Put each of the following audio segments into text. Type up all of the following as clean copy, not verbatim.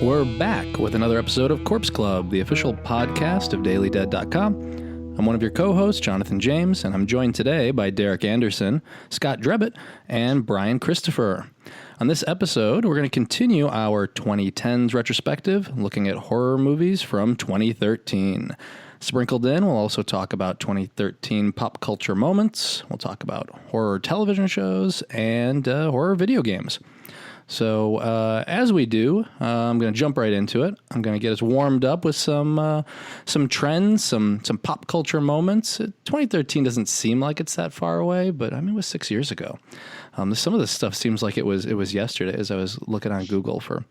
We're back with another episode of Corpse Club, the official podcast of DailyDead.com. I'm one of your co-hosts, Jonathan James, and I'm joined today by Derek Anderson, Scott Drebit, and Bryan Christopher. On this episode, we're going to continue our 2010s retrospective, looking at horror movies from 2013. Sprinkled in, we'll also talk about 2013 pop culture moments. We'll talk about horror television shows and horror video games. So as we do, I'm going to jump right into it. I'm going to get us warmed up with some trends, some pop culture moments. 2013 doesn't seem like it's that far away, but I mean, it was 6 years ago. Some of this stuff seems like it was yesterday as I was looking on Google for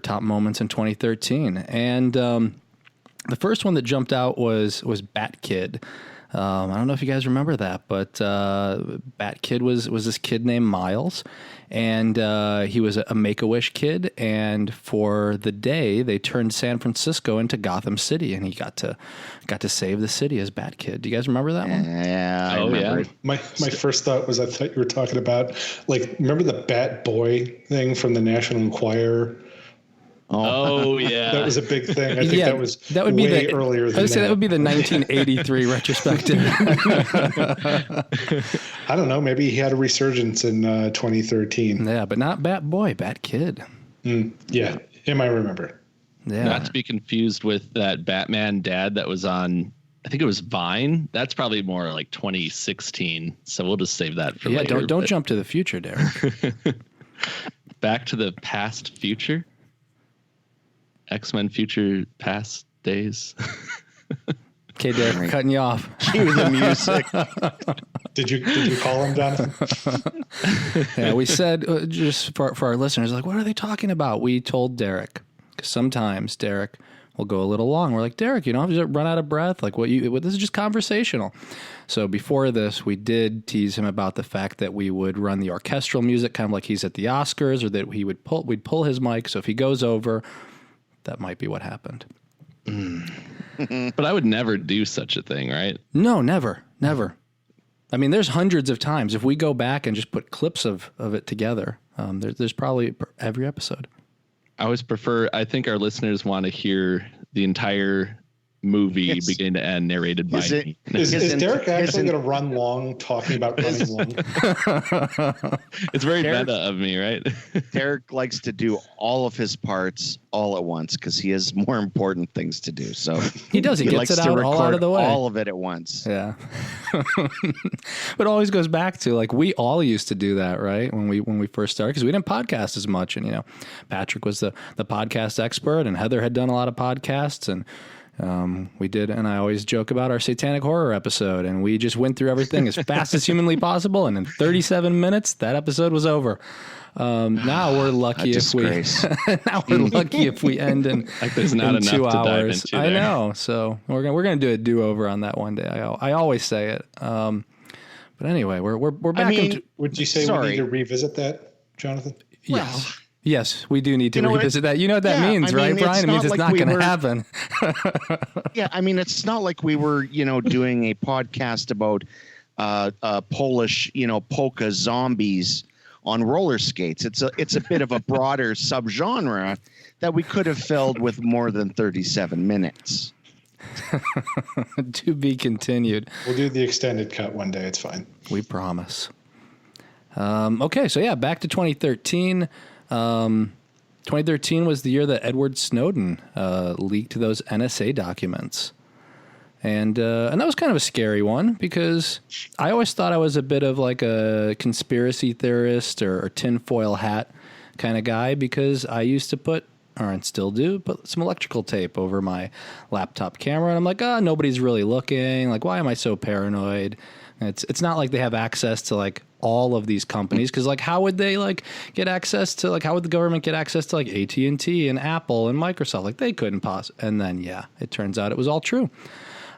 top moments in 2013. And the first one that jumped out was Bat Kid. I don't know if you guys remember that, but Bat Kid was this kid named Miles, and he was a Make-A-Wish kid, and for the day, they turned San Francisco into Gotham City, and he got to save the city as Bat Kid. Do you guys remember that one? Yeah, I remember. My first thought was I thought you were talking about, like, remember the Bat Boy thing from the National Enquirer? Oh yeah, that was a big thing. I think that would be way earlier than that. I would say that would be the 1983 retrospective. I don't know. Maybe he had a resurgence in 2013. Yeah, but not Bat Boy, Bat Kid. Yeah, him I remember. Yeah, not to be confused with that Batman dad that was on. I think it was Vine. That's probably more like 2016. So we'll just save that for later. Yeah, don't jump to the future, Derek. Back to the past, future. X-Men Future Past Days. Okay, Derek, we're cutting you off. Cue the music. Did you call him, Jonathan? Yeah, we said, just for our listeners, like, what are they talking about? We told Derek, because sometimes Derek will go a little long. We're like, Derek, you know, just run out of breath. Like, this is just conversational. So before this, we did tease him about the fact that we would run the orchestral music, kind of like he's at the Oscars, or that we'd pull his mic. So if he goes over, that might be what happened. But I would never do such a thing, right? No, never. I mean, there's hundreds of times. If we go back and just put clips of it together, there's probably every episode. I think our listeners want to hear the entire movie beginning to end narrated by me. Is Derek actually going to run long talking about running long? It's very meta of me, right? Derek likes to do all of his parts all at once because he has more important things to do. So he does. He gets it all out of the way. All of it at once. Yeah. But it always goes back to, like, we all used to do that, right? When we first started, because we didn't podcast as much, and Patrick was the podcast expert, and Heather had done a lot of podcasts, and we did, and I always joke about our satanic horror episode, and we just went through everything as fast as humanly possible, and in 37 minutes, that episode was over. Now we're lucky if we end in, like there's not enough 2 to dive hours. into I there. know, so we're gonna do a do-over on that one day. I always say it. But anyway, we're back. Would you say we need to revisit that, Jonathan? Yes. Yes, we do need to revisit that. You know what that means, right, Bryan? It means it's not going to happen. Yeah, I mean, it's not like we were, doing a podcast about Polish, polka zombies on roller skates. It's a bit of a broader subgenre that we could have filled with more than 37 minutes. To be continued. We'll do the extended cut one day. It's fine. We promise. Okay, so yeah, back to 2013. 2013 was the year that Edward Snowden leaked those NSA documents. And that was kind of a scary one because I always thought I was a bit of like a conspiracy theorist or tinfoil hat kind of guy because I used to put some electrical tape over my laptop camera. And I'm like, nobody's really looking. Like, why am I so paranoid? And it's not like they have access to like all of these companies because like how would they like get access to like how would the government get access to like AT&T and Apple and Microsoft? Like they couldn't possibly. And then it turns out it was all true.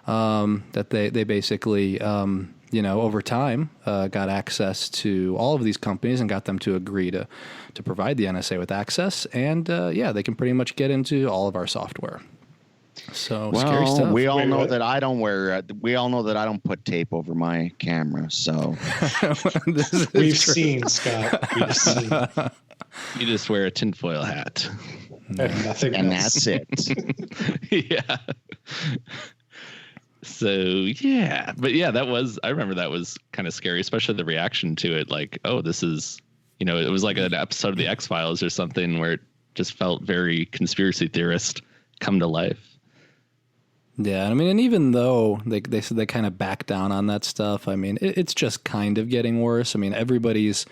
That they basically over time got access to all of these companies and got them to agree to provide the NSA with access. And they can pretty much get into all of our software. So scary stuff. We all know that I don't put tape over my camera. So we've seen, Scott. We've seen. You just wear a tinfoil hat. And nothing And else. that's it. Yeah. So yeah, but yeah, I remember that was kind of scary, especially the reaction to it. Like, oh, this is, it was like an episode of the X-Files or something where it just felt very conspiracy theorist come to life. Yeah, I mean, and even though they said they kind of backed down on that stuff, I mean, it's just kind of getting worse. I mean, everybody's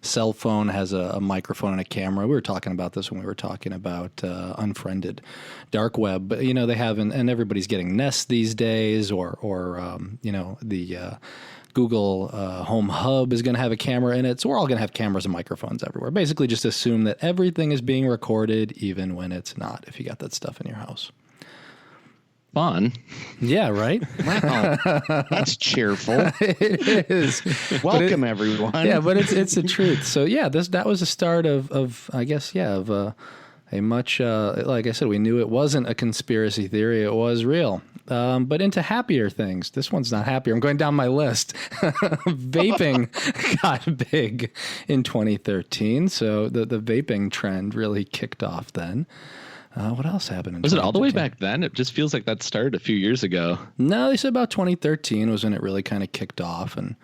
cell phone has a microphone and a camera. We were talking about this when we were talking about unfriended dark web, but they have, and everybody's getting Nest these days, or the Google Home Hub is going to have a camera in it. So we're all going to have cameras and microphones everywhere. Basically, just assume that everything is being recorded, even when it's not, if you got that stuff in your house. Fun. Yeah, right? Wow. That's cheerful. It is. Welcome, everyone. Yeah, but it's the truth. So yeah, that was the start of I guess, of a much, like I said, we knew it wasn't a conspiracy theory. It was real. But into happier things. This one's not happier. I'm going down my list. Vaping got big in 2013. So the vaping trend really kicked off then. What else happened? Was it all the way back then? It just feels like that started a few years ago. No, they said about 2013 was when it really kind of kicked off, and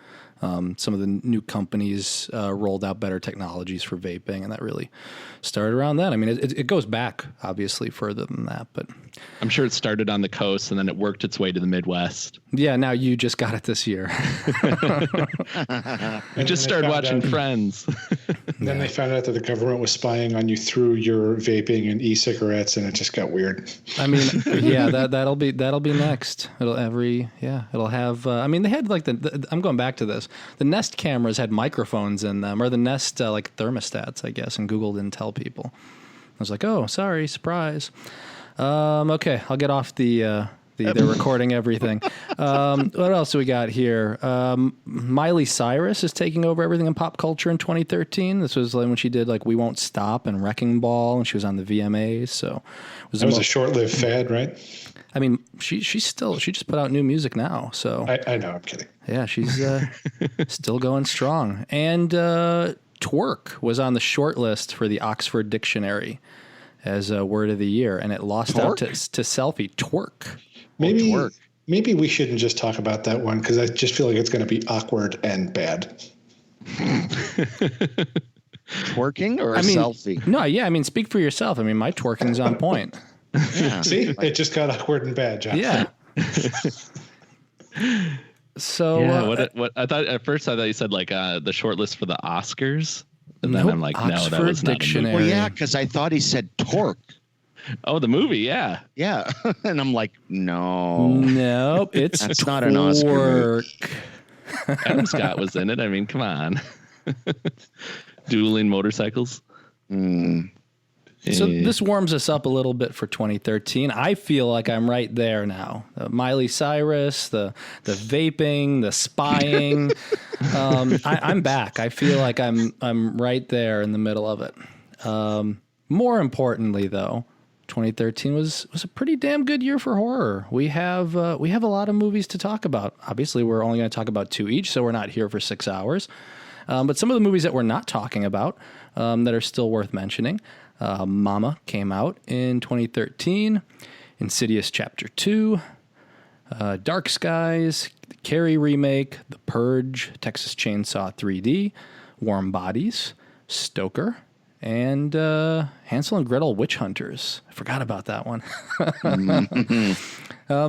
some of the new companies rolled out better technologies for vaping, and that really started around then. I mean, it goes back, obviously, further than that, but I'm sure it started on the coast, and then it worked its way to the Midwest. Yeah, now you just got it this year. I just started watching Friends. Then they found out that the government was spying on you through your vaping and e-cigarettes, and it just got weird. I mean, yeah, that'll be next. It'll have. I mean, they had like I'm going back to this. The Nest cameras had microphones in them, or the Nest like thermostats, I guess, and Google didn't tell people. I was like, oh, sorry, surprise. Okay, I'll get off they're recording everything. What else do we got here? Miley Cyrus is taking over everything in pop culture in 2013. This was when she did like We Won't Stop and Wrecking Ball, and she was on the VMAs. So it was a short-lived fad, right? I mean, she just put out new music now. So I know, I'm kidding. Yeah, she's still going strong. And twerk was on the short list for the Oxford Dictionary as a word of the year, and it lost out to selfie. Twerk. Maybe we shouldn't just talk about that one, because I just feel like it's going to be awkward and bad. Twerking or selfie? No, yeah, I mean, speak for yourself. I mean, my twerking's on point. Yeah. See, it just got awkward and bad, John. Yeah. So what I thought at first, I thought you said like the short list for the Oscars, and then nope, I'm like, Oxford no, that was not Dictionary. a movie. Well, yeah, because I thought he said torque. Oh, the movie, yeah. Yeah, and I'm like, no, nope, it's that's not an Oscar movie. Adam Scott was in it. I mean, come on. Dueling motorcycles. So this warms us up a little bit for 2013. I feel like I'm right there now. Miley Cyrus, the vaping, the spying. I'm back. I feel like I'm right there in the middle of it. More importantly, though, 2013 was a pretty damn good year for horror. We have a lot of movies to talk about. Obviously, we're only going to talk about 2 each, so we're not here for 6 hours. But some of the movies that we're not talking about that are still worth mentioning. Mama came out in 2013. Insidious Chapter 2. Dark Skies. The Carrie remake. The Purge. Texas Chainsaw 3D. Warm Bodies. Stoker. And Hansel and Gretel Witch Hunters. I forgot about that one.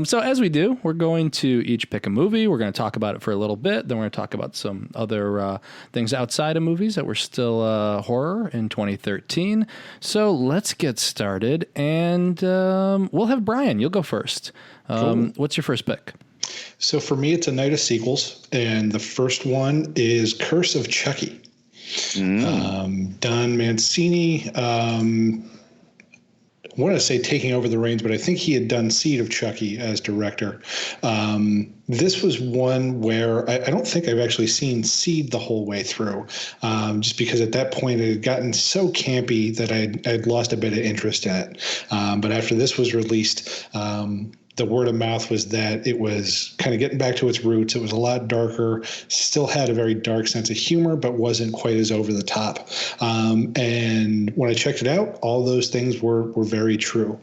So as we do, we're going to each pick a movie. We're going to talk about it for a little bit. Then we're going to talk about some other things outside of movies that were still horror in 2013. So let's get started. And we'll have Bryan. You'll go first. Cool. What's your first pick? So for me, it's a night of sequels. And the first one is Curse of Chucky. Don Mancini, I want to say taking over the reins, but I think he had done Seed of Chucky as director. This was one where I don't think I've actually seen Seed the whole way through, just because at that point it had gotten so campy that I'd lost a bit of interest in it. But after this was released, the word of mouth was that it was kind of getting back to its roots. It was a lot darker, still had a very dark sense of humor, but wasn't quite as over the top. And when I checked it out, all those things were very true.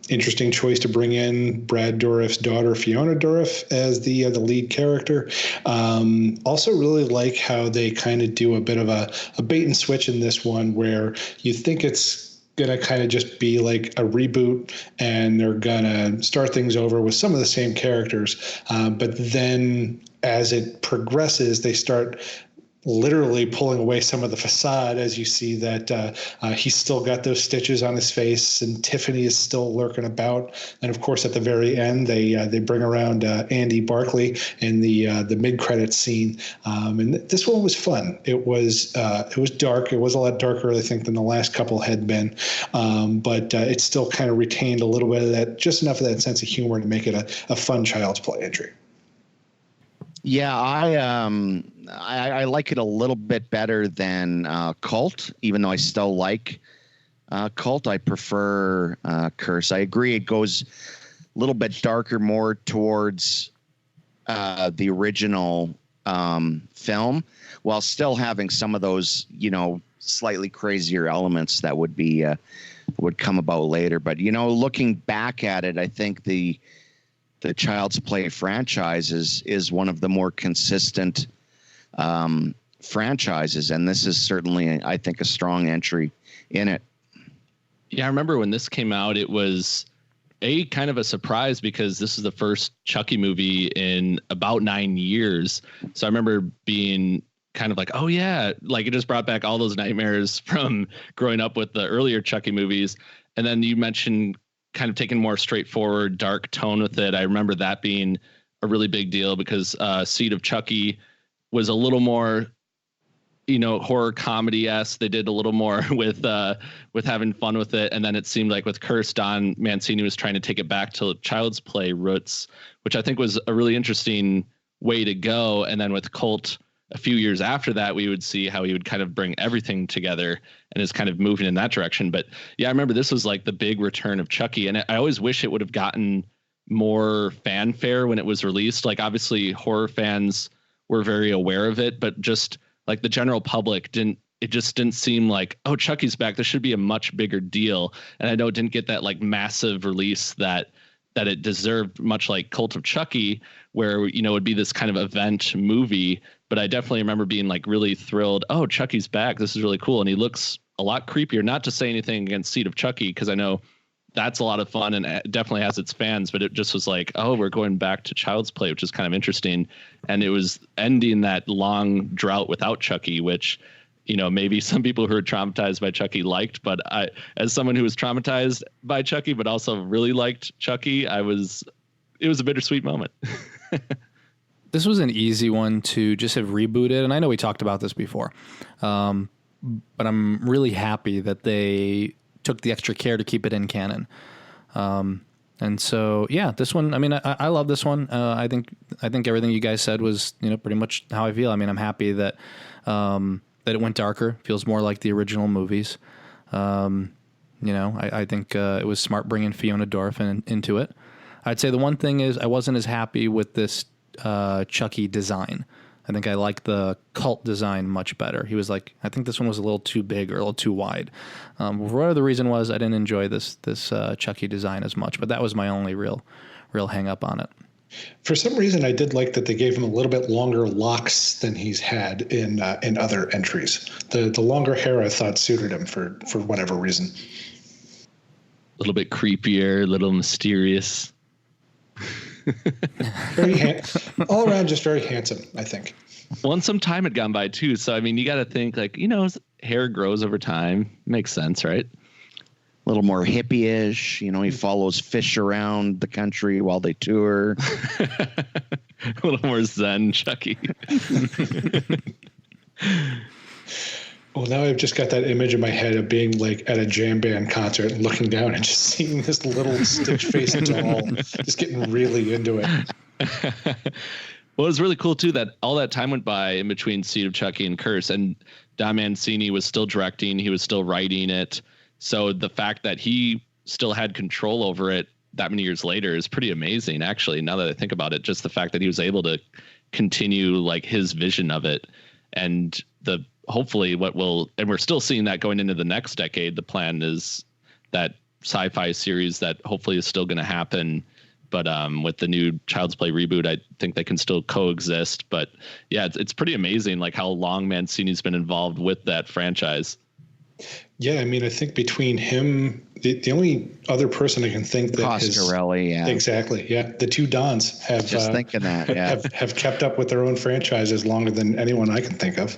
Interesting choice to bring in Brad Dourif's daughter, Fiona Dourif, as the lead character. Also really like how they kind of do a bit of a bait and switch in this one, where you think it's going to kind of just be like a reboot and they're going to start things over with some of the same characters. But then as it progresses, they start literally pulling away some of the facade, as you see that he's still got those stitches on his face and Tiffany is still lurking about. And of course, at the very end, they bring around Andy Barclay in the mid-credits scene. And this one was fun. It was dark. It was a lot darker, I think, than the last couple had been. But it still kind of retained a little bit of that, just enough of that sense of humor to make it a fun Child's Play entry. Yeah, I like it a little bit better than Cult, even though I still like Cult. I prefer Curse. I agree. It goes a little bit darker, more towards the original film, while still having some of those, slightly crazier elements that would come about later. But looking back at it, I think the Child's Play franchise is one of the more consistent franchises, and this is certainly, I think, a strong entry in it. Yeah, I remember when this came out, it was kind of a surprise because this is the first Chucky movie in about 9 years. So I remember being kind of like, oh yeah, like it just brought back all those nightmares from growing up with the earlier Chucky movies. And then you mentioned kind of taking a more straightforward, dark tone with it. I remember that being a really big deal because Seed of Chucky was a little more, horror comedy-esque. They did a little more with having fun with it. And then it seemed like with Curse, Don Mancini was trying to take it back to Child's Play roots, which I think was a really interesting way to go. And then with Cult, a few years after that, we would see how he would kind of bring everything together and is kind of moving in that direction. But yeah, I remember this was like the big return of Chucky. And I always wish it would have gotten more fanfare when it was released. Like obviously horror fans were very aware of it, but just like the general public just didn't seem like, oh, Chucky's back. This should be a much bigger deal. And I know it didn't get that like massive release that it deserved, much like Cult of Chucky, where, it would be this kind of event movie. But I definitely remember being like really thrilled. Oh, Chucky's back. This is really cool. And he looks a lot creepier, not to say anything against Seed of Chucky, because I know that's a lot of fun and it definitely has its fans, but it just was like, oh, we're going back to Child's Play, which is kind of interesting. And it was ending that long drought without Chucky, which, maybe some people who are traumatized by Chucky liked, but as someone who was traumatized by Chucky, but also really liked Chucky, it was a bittersweet moment. This was an easy one to just have rebooted, and I know we talked about this before, but I'm really happy that they took the extra care to keep it in canon. And so, yeah, this one, I mean, I love this one. I think everything you guys said was, pretty much how I feel. I mean, I'm happy that it went darker, feels more like the original movies. I think it was smart bringing Fiona Dourif into it. I'd say the one thing is I wasn't as happy with this Chucky design. I think I like the Cult design much better. He was like, I think this one was a little too big or a little too wide. Whatever the reason was, I didn't enjoy this Chucky design as much, but that was my only real hang up on it. For some reason, I did like that they gave him a little bit longer locks than he's had in other entries. The longer hair I thought suited him for whatever reason. A little bit creepier, a little mysterious. All around just very handsome, I think. Well, and some time had gone by too, so I mean, you got to think like, hair grows over time. Makes sense, right? A little more hippie-ish. He follows fish around the country while they tour. A little more zen, Chucky. Well, now I've just got that image in my head of being like at a jam band concert and looking down and just seeing this little stitch-faced doll just getting really into it. Well, it was really cool, too, that all that time went by in between Seed of Chucky and Curse, and Don Mancini was still directing. He was still writing it. So the fact that he still had control over it that many years later is pretty amazing, actually. Now that I think about it, just the fact that he was able to continue like his vision of it, and hopefully and we're still seeing that going into the next decade. The plan is that sci-fi series that hopefully is still going to happen. But with the new Child's Play reboot, I think they can still coexist. But yeah, it's pretty amazing like how long Mancini's been involved with that franchise. Yeah, I mean, I think between him, the only other person I can think that Coscarelli, yeah, exactly, yeah, the two Dons have just thinking that, yeah, have kept up with their own franchises longer than anyone I can think of.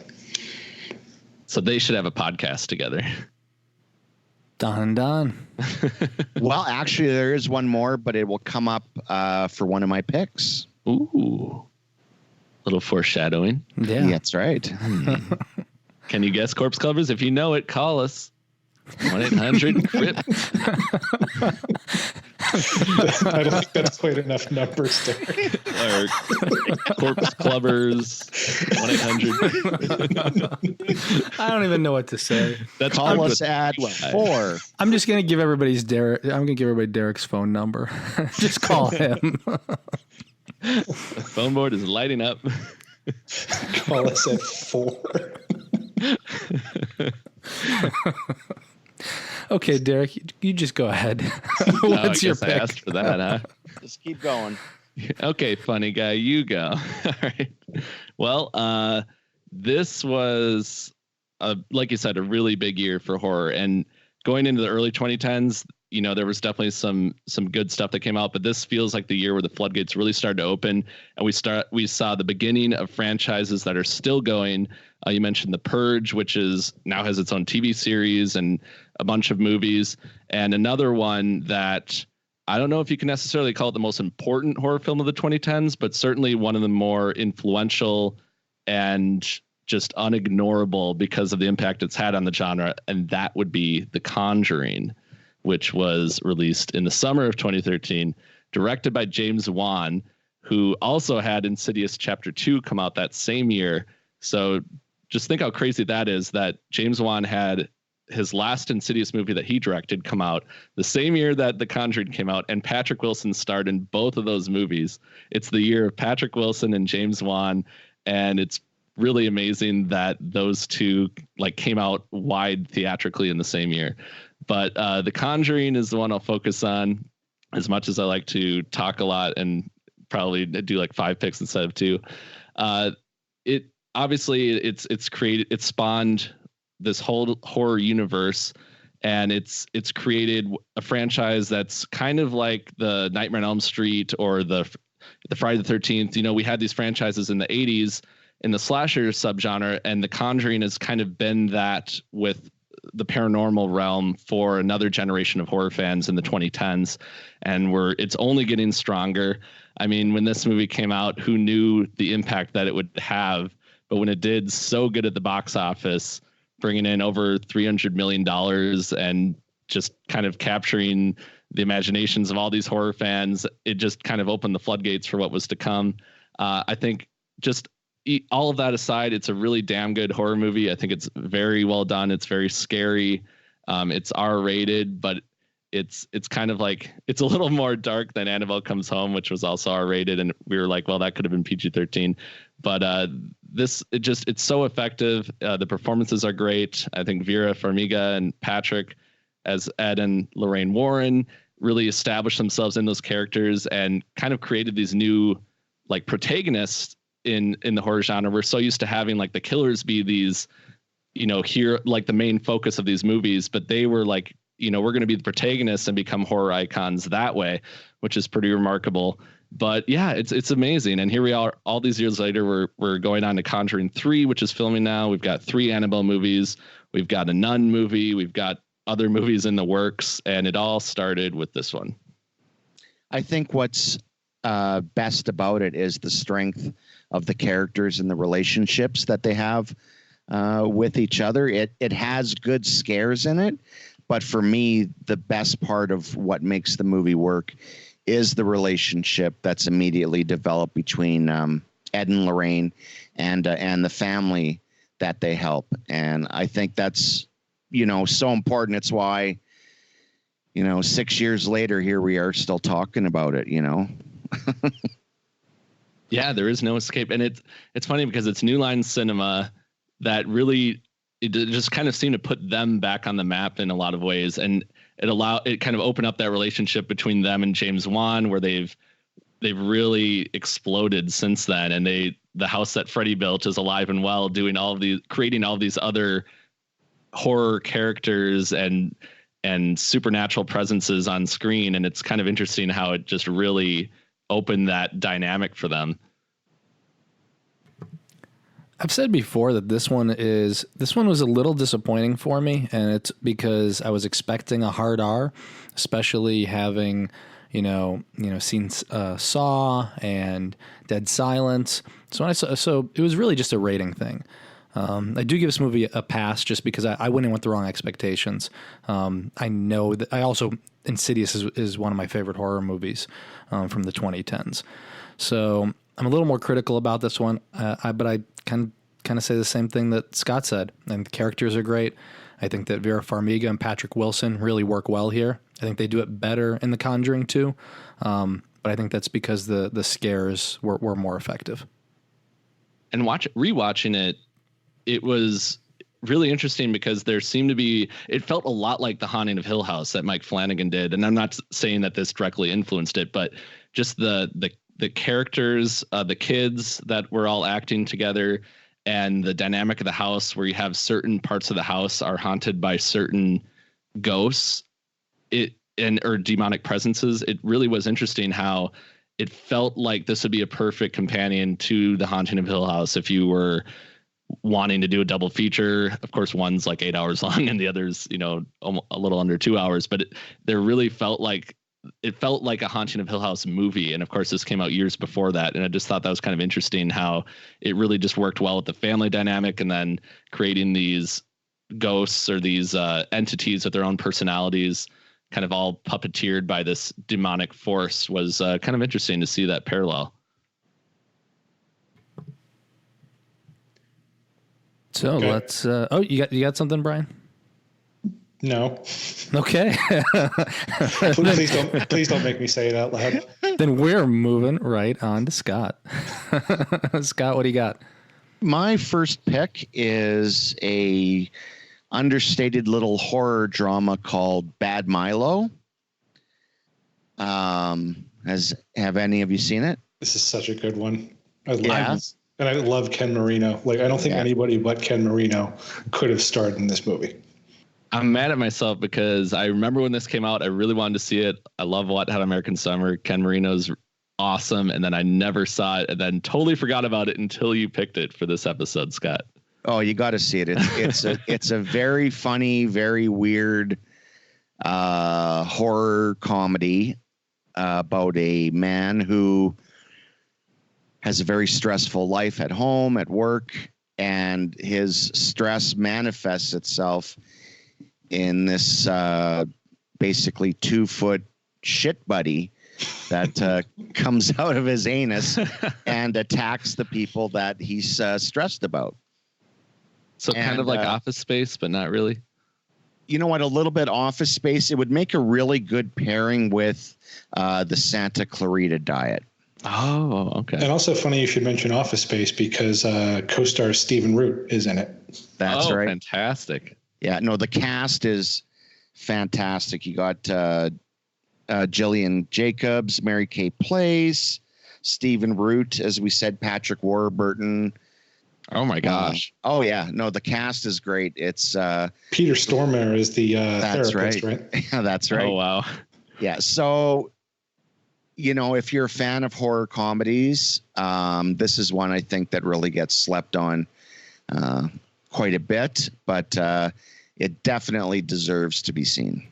So they should have a podcast together. Don. Well, actually, there is one more, but it will come up for one of my picks. Ooh, little foreshadowing. Yeah, that's right. Can you guess, Corpse Clubbers? If you know it, call us. 1-800-CRIP. I don't think that's quite enough numbers there. Or Corpse Clubbers. 1-800. I don't even know what to say. That's call us at 4. I'm just gonna give everybody Derek's phone number. Just call him. The phone board is lighting up. Call us at 4. Okay, Derek, you just go ahead. What's your pick? I asked for that, huh? Just keep going. Okay, funny guy, you go. All right. Well, this was, like you said, a really big year for horror. And going into the early 2010s, you know, there was definitely some good stuff that came out, but this feels like the year where the floodgates really started to open, and we saw the beginning of franchises that are still going. You mentioned The Purge, which now has its own TV series and a bunch of movies, and another one that I don't know if you can necessarily call it the most important horror film of the 2010s, but certainly one of the more influential and just unignorable because of the impact it's had on the genre, and that would be The Conjuring, which was released in the summer of 2013, directed by James Wan, who also had Insidious Chapter 2 come out that same year. So just think how crazy that is, that James Wan had his last Insidious movie that he directed come out the same year that The Conjuring came out, and Patrick Wilson starred in both of those movies. It's the year of Patrick Wilson and James Wan, and it's really amazing that those two like came out wide theatrically in the same year. But The Conjuring is the one I'll focus on, as much as I like to talk a lot and probably do like 5 picks instead of 2. It obviously it's spawned this whole horror universe, and it's created a franchise that's kind of like the Nightmare on Elm Street or the Friday the 13th. You know, we had these franchises in the 80s in the slasher subgenre, and The Conjuring has kind of been that with the paranormal realm for another generation of horror fans in the 2010s, and it's only getting stronger. I mean, when this movie came out, who knew the impact that it would have? But when it did so good at the box office, bringing in over $300 million and just kind of capturing the imaginations of all these horror fans, it just kind of opened the floodgates for what was to come. I think just all of that aside, it's a really damn good horror movie. I think it's very well done. It's very scary. It's R-rated, but it's kind of like, it's a little more dark than Annabelle Comes Home, which was also R-rated, and we were like, well, that could have been PG-13. But it's so effective. The performances are great. I think Vera Farmiga and Patrick as Ed and Lorraine Warren really established themselves in those characters and kind of created these new like protagonists in the horror genre. We're so used to having like the killers be these, you know, here like the main focus of these movies, but they were like, you know, we're going to be the protagonists and become horror icons that way, which is pretty remarkable. But yeah, it's amazing. And here we are all these years later, we're going on to Conjuring 3, which is filming now. We've got 3 Annabelle movies. We've got a Nun movie. We've got other movies in the works, and it all started with this one. I think what's best about it is the strength of the characters and the relationships that they have with each other. It has good scares in it, but for me, the best part of what makes the movie work is the relationship that's immediately developed between Ed and Lorraine and the family that they help. And I think that's, you know, so important. It's why 6 years later, here we are still talking about it, Yeah, there is no escape. And it's funny because it's New Line Cinema that really it just kind of seemed to put them back on the map in a lot of ways. And it kind of opened up that relationship between them and James Wan, where they've really exploded since then. And the house that Freddie built is alive and well, creating all of these other horror characters and supernatural presences on screen. And it's kind of interesting how it just really opened that dynamic for them. I've said before that this one was a little disappointing for me, and it's because I was expecting a hard R, especially having seen Saw and Dead Silence. So it was really just a rating thing. I do give this movie a pass just because I went in with the wrong expectations. I know that Insidious is one of my favorite horror movies from the 2010s. So I'm a little more critical about this one, but I kind of say the same thing that Scott said. And the characters are great. I think that Vera Farmiga and Patrick Wilson really work well here. I think they do it better in The Conjuring too, but I think that's because the scares were more effective. And rewatching it, it was really interesting because it felt a lot like The Haunting of Hill House that Mike Flanagan did. And I'm not saying that this directly influenced it, but just the characters, the kids that were all acting together, and the dynamic of the house where you have certain parts of the house are haunted by certain ghosts or demonic presences. It really was interesting how it felt like this would be a perfect companion to The Haunting of Hill House if you were wanting to do a double feature. Of course, one's like 8 hours long and the other's, a little under 2 hours, but it felt like a Haunting of Hill House movie. And of course, this came out years before that. And I just thought that was kind of interesting how it really just worked well with the family dynamic, and then creating these ghosts or these entities with their own personalities, kind of all puppeteered by this demonic force, was kind of interesting to see that parallel. So let's. You got something, Brian? No. Okay. Please don't make me say it out loud. Then we're moving right on to Scott. Scott, what do you got? My first pick is a understated little horror drama called Bad Milo. Have any of you seen it? This is such a good one. And I love Ken Marino. Like, I don't think anybody but Ken Marino could have starred in this movie. I'm mad at myself because I remember when this came out, I really wanted to see it. I love What Hot American Summer. Ken Marino's awesome. And then I never saw it and then totally forgot about it until you picked it for this episode, Scott. Oh, you got to see it. It's a very funny, very weird horror comedy about a man who has a very stressful life at home, at work, and his stress manifests itself in this basically 2-foot shit buddy that comes out of his anus and attacks the people that he's stressed about. So kind of like Office Space, but not really. You know what? A little bit Office Space. It would make a really good pairing with the Santa Clarita Diet. Oh, okay. And also funny you should mention Office Space because co-star Stephen Root is in it. That's right. Fantastic. Yeah, no, the cast is fantastic. You got Jillian Jacobs, Mary Kay Place, Stephen Root, as we said, Patrick Warburton. Oh my gosh. Oh yeah, no, the cast is great. It's Peter Stormare is the therapist, right? Yeah, that's right. Oh wow. Yeah, so if you're a fan of horror comedies, this is one I think that really gets slept on quite a bit, but it definitely deserves to be seen.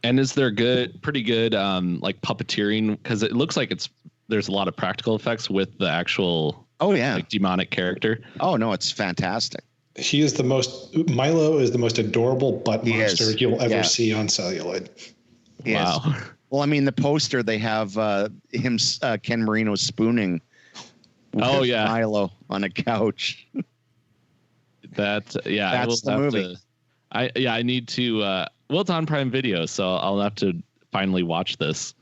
And is there pretty good like puppeteering? Because it looks like there's a lot of practical effects with the actual like demonic character. Oh no, it's fantastic. Milo is the most adorable butt monster you'll ever see on celluloid. Wow. Well, I mean, the poster, they have him, Ken Marino, spooning Milo on a couch. That's the movie. I need to. Well, it's on Prime Video, so I'll have to finally watch this.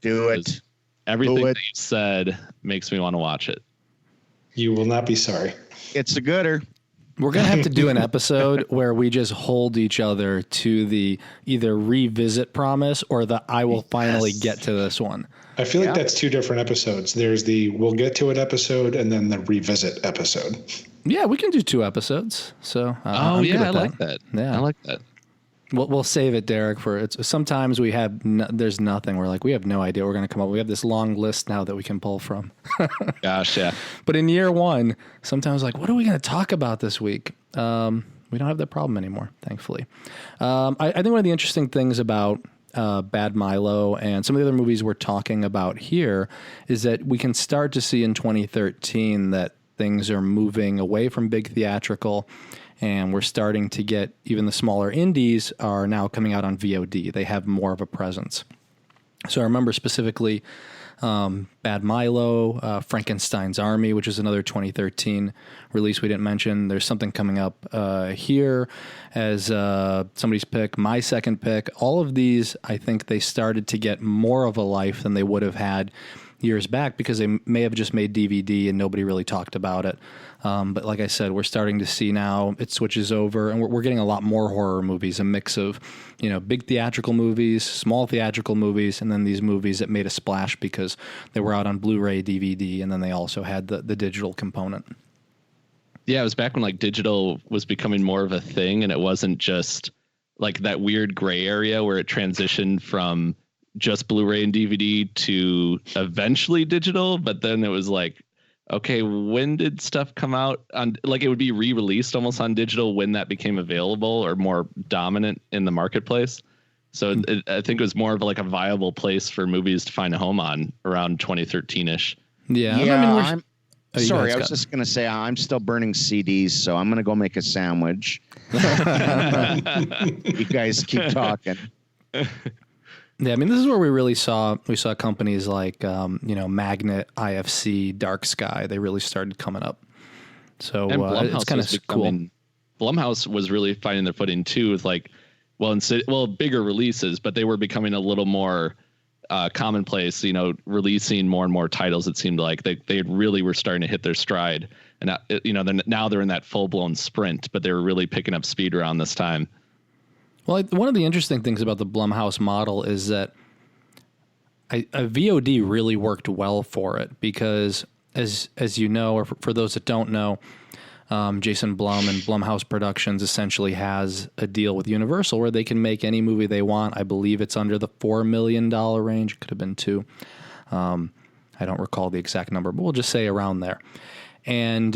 Do it. Everything that you said makes me want to watch it. You will not be sorry. It's a gooder. We're going to have to do an episode where we just hold each other to the either revisit promise or the I will finally get to this one. I feel like that's two different episodes. There's the we'll get to it episode and then the revisit episode. Yeah, we can do 2 episodes. So I'm good I with like that. Yeah, I like that. We'll save it, Derek, for it's. Sometimes we have there's nothing. We're like, we have no idea what we're going to come up. We have this long list now that we can pull from. Gosh, yeah. But in year one, sometimes like, what are we going to talk about this week? We don't have that problem anymore, thankfully. I think one of the interesting things about Bad Milo and some of the other movies we're talking about here is that we can start to see in 2013 that things are moving away from big theatrical. And we're starting to get even the smaller indies are now coming out on VOD. They have more of a presence. So I remember specifically Bad Milo, Frankenstein's Army, which is another 2013 release we didn't mention. There's something coming up here as somebody's pick, my second pick. All of these, I think they started to get more of a life than they would have had years back because they may have just made DVD and nobody really talked about it. But like I said, we're starting to see now it switches over and we're getting a lot more horror movies, a mix of, big theatrical movies, small theatrical movies, and then these movies that made a splash because they were out on Blu-ray, DVD, and then they also had the digital component. Yeah, it was back when like digital was becoming more of a thing and it wasn't just like that weird gray area where it transitioned from just Blu-ray and DVD to eventually digital, but then it was like, okay, when did stuff come out on, like it would be re-released almost on digital when that became available or more dominant in the marketplace. So I think it was more of like a viable place for movies to find a home on around 2013-ish. Yeah. I'm sorry, I was just going to say I'm still burning CDs, so I'm going to go make a sandwich. You guys keep talking. Yeah, I mean, this is where we saw companies like, Magnet, IFC, Dark Sky. They really started coming up. So it's kind of cool. Blumhouse was really finding their footing too with like, bigger releases, but they were becoming a little more commonplace, releasing more and more titles. It seemed like they really were starting to hit their stride. And, now they're in that full blown sprint, but they were really picking up speed around this time. Well, one of the interesting things about the Blumhouse model is that a VOD really worked well for it because, as you know, or for those that don't know, Jason Blum and Blumhouse Productions essentially has a deal with Universal where they can make any movie they want. I believe it's under the $4 million range. It could have been $2 million. I don't recall the exact number, but we'll just say around there. And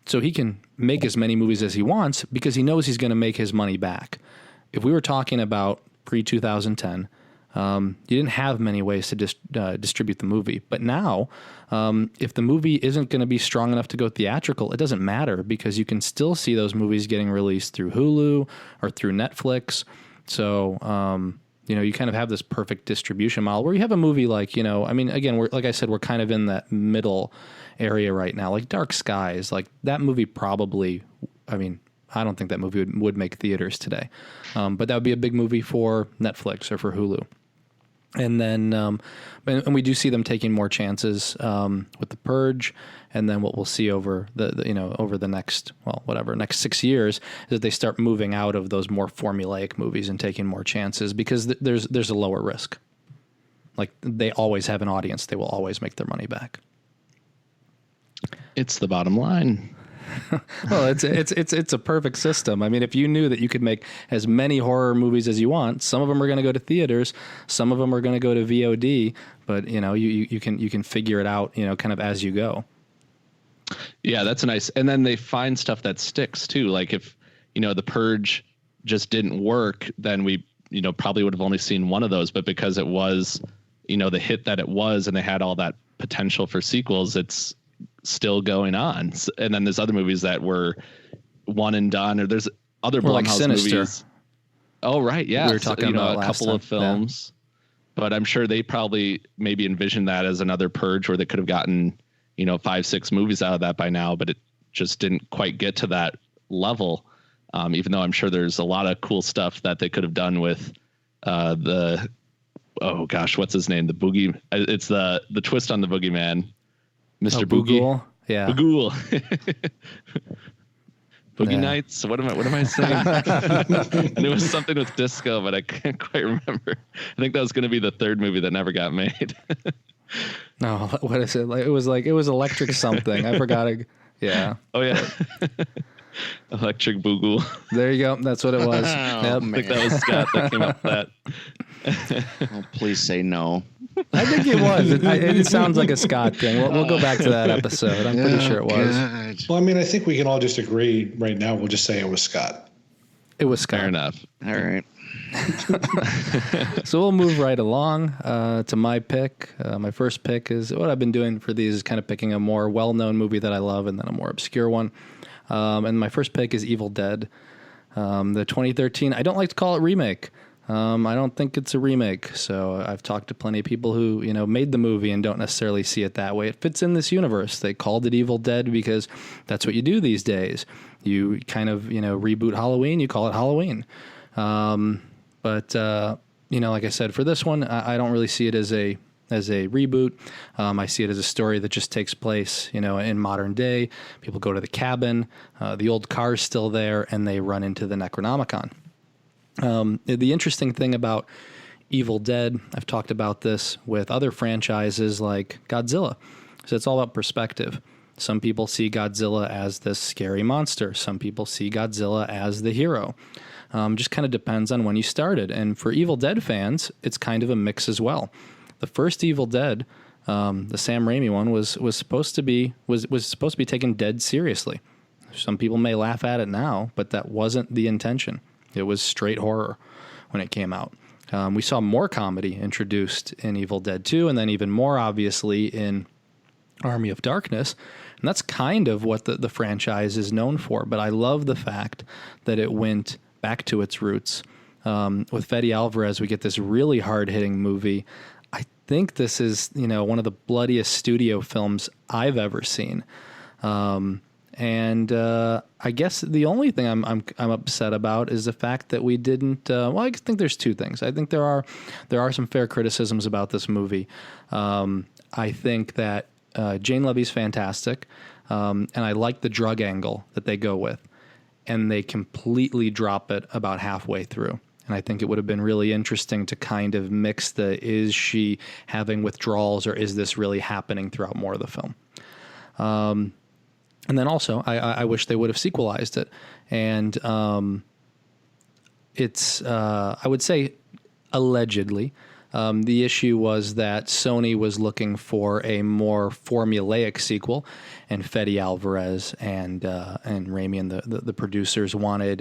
so he can make as many movies as he wants because he knows he's going to make his money back. If we were talking about pre-2010, you didn't have many ways to distribute the movie. But now, if the movie isn't going to be strong enough to go theatrical, it doesn't matter because you can still see those movies getting released through Hulu or through Netflix. So, you kind of have this perfect distribution model where you have a movie like, again, like I said, we're kind of in that middle area right now, like Dark Skies, like that movie probably, I don't think that movie would make theaters today. But that would be a big movie for Netflix or for Hulu. And then, and we do see them taking more chances with the Purge. And then what we'll see over over the next 6 years is that they start moving out of those more formulaic movies and taking more chances because there's a lower risk. Like they always have an audience. They will always make their money back. It's the bottom line. Well, it's a perfect system. I mean, if you knew that you could make as many horror movies as you want, some of them are going to go to theaters, some of them are going to go to VOD, but you can figure it out, kind of as you go. Yeah, that's nice. And then they find stuff that sticks too. Like if, the Purge just didn't work, then we, probably would have only seen one of those, but because it was, the hit that it was, and they had all that potential for sequels, it's still going on. And then there's other movies that were one and done, or there's other Blumhouse movies. Oh, right. Yeah. We were talking about a couple of films, but I'm sure they probably maybe envisioned that as another Purge where they could have gotten, 5-6 movies out of that by now, but it just didn't quite get to that level. Even though I'm sure there's a lot of cool stuff that they could have done with oh gosh, what's his name? The boogie. It's the twist on the boogeyman, Mr. Boogie. Boogle. Yeah. Boogle. Boogie Yeah. Nights. What am I saying? And it was something with disco, but I can't quite remember. I think that was going to be the third movie that never got made. No, what is it? Like, it was electric something. I forgot it. Yeah. Oh yeah. Electric Boogle. There you go. That's what it was. Oh, Yep. I think that was Scott that came up with that. Oh, please say no. I think it was. It sounds like a Scott thing. We'll go back to that episode. I'm pretty sure it was. God. Well, I mean, I think we can all just agree right now. We'll just say it was Scott. It was Scott. Fair enough. All right. So we'll move right along to my pick. My first pick is what I've been doing for these is kind of picking a more well-known movie that I love and then a more obscure one. And my first pick is Evil Dead, the 2013. I don't like to call it remake. I don't think it's a remake. So I've talked to plenty of people who, made the movie and don't necessarily see it that way. It fits in this universe. They called it Evil Dead because that's what you do these days. You kind of, reboot Halloween, you call it Halloween. But like I said, for this one, I don't really see it as a reboot. I see it as a story that just takes place, in modern day. People go to the cabin, the old car's still there, and they run into the Necronomicon. The interesting thing about Evil Dead, I've talked about this with other franchises like Godzilla. So it's all about perspective. Some people see Godzilla as this scary monster. Some people see Godzilla as the hero. Just kind of depends on when you started. And for Evil Dead fans, it's kind of a mix as well. The first Evil Dead, the Sam Raimi one, was supposed to be taken dead seriously. Some people may laugh at it now, but that wasn't the intention. It was straight horror when it came out. We saw more comedy introduced in Evil Dead 2, and then even more obviously in Army of Darkness. And that's kind of what the franchise is known for. But I love the fact that it went back to its roots. With Fede Alvarez, we get this really hard-hitting movie. I think this is, one of the bloodiest studio films I've ever seen. And I guess the only thing I'm upset about is the fact that we didn't. I think there's two things. I think there are some fair criticisms about this movie. I think that Jane Levy's fantastic, and I like the drug angle that they go with, and they completely drop it about halfway through. And I think it would have been really interesting to kind of mix is she having withdrawals or is this really happening throughout more of the film? And then also, I wish they would have sequelized it. And it's, I would say, allegedly, the issue was that Sony was looking for a more formulaic sequel, and Fede Alvarez and Raimi and the producers wanted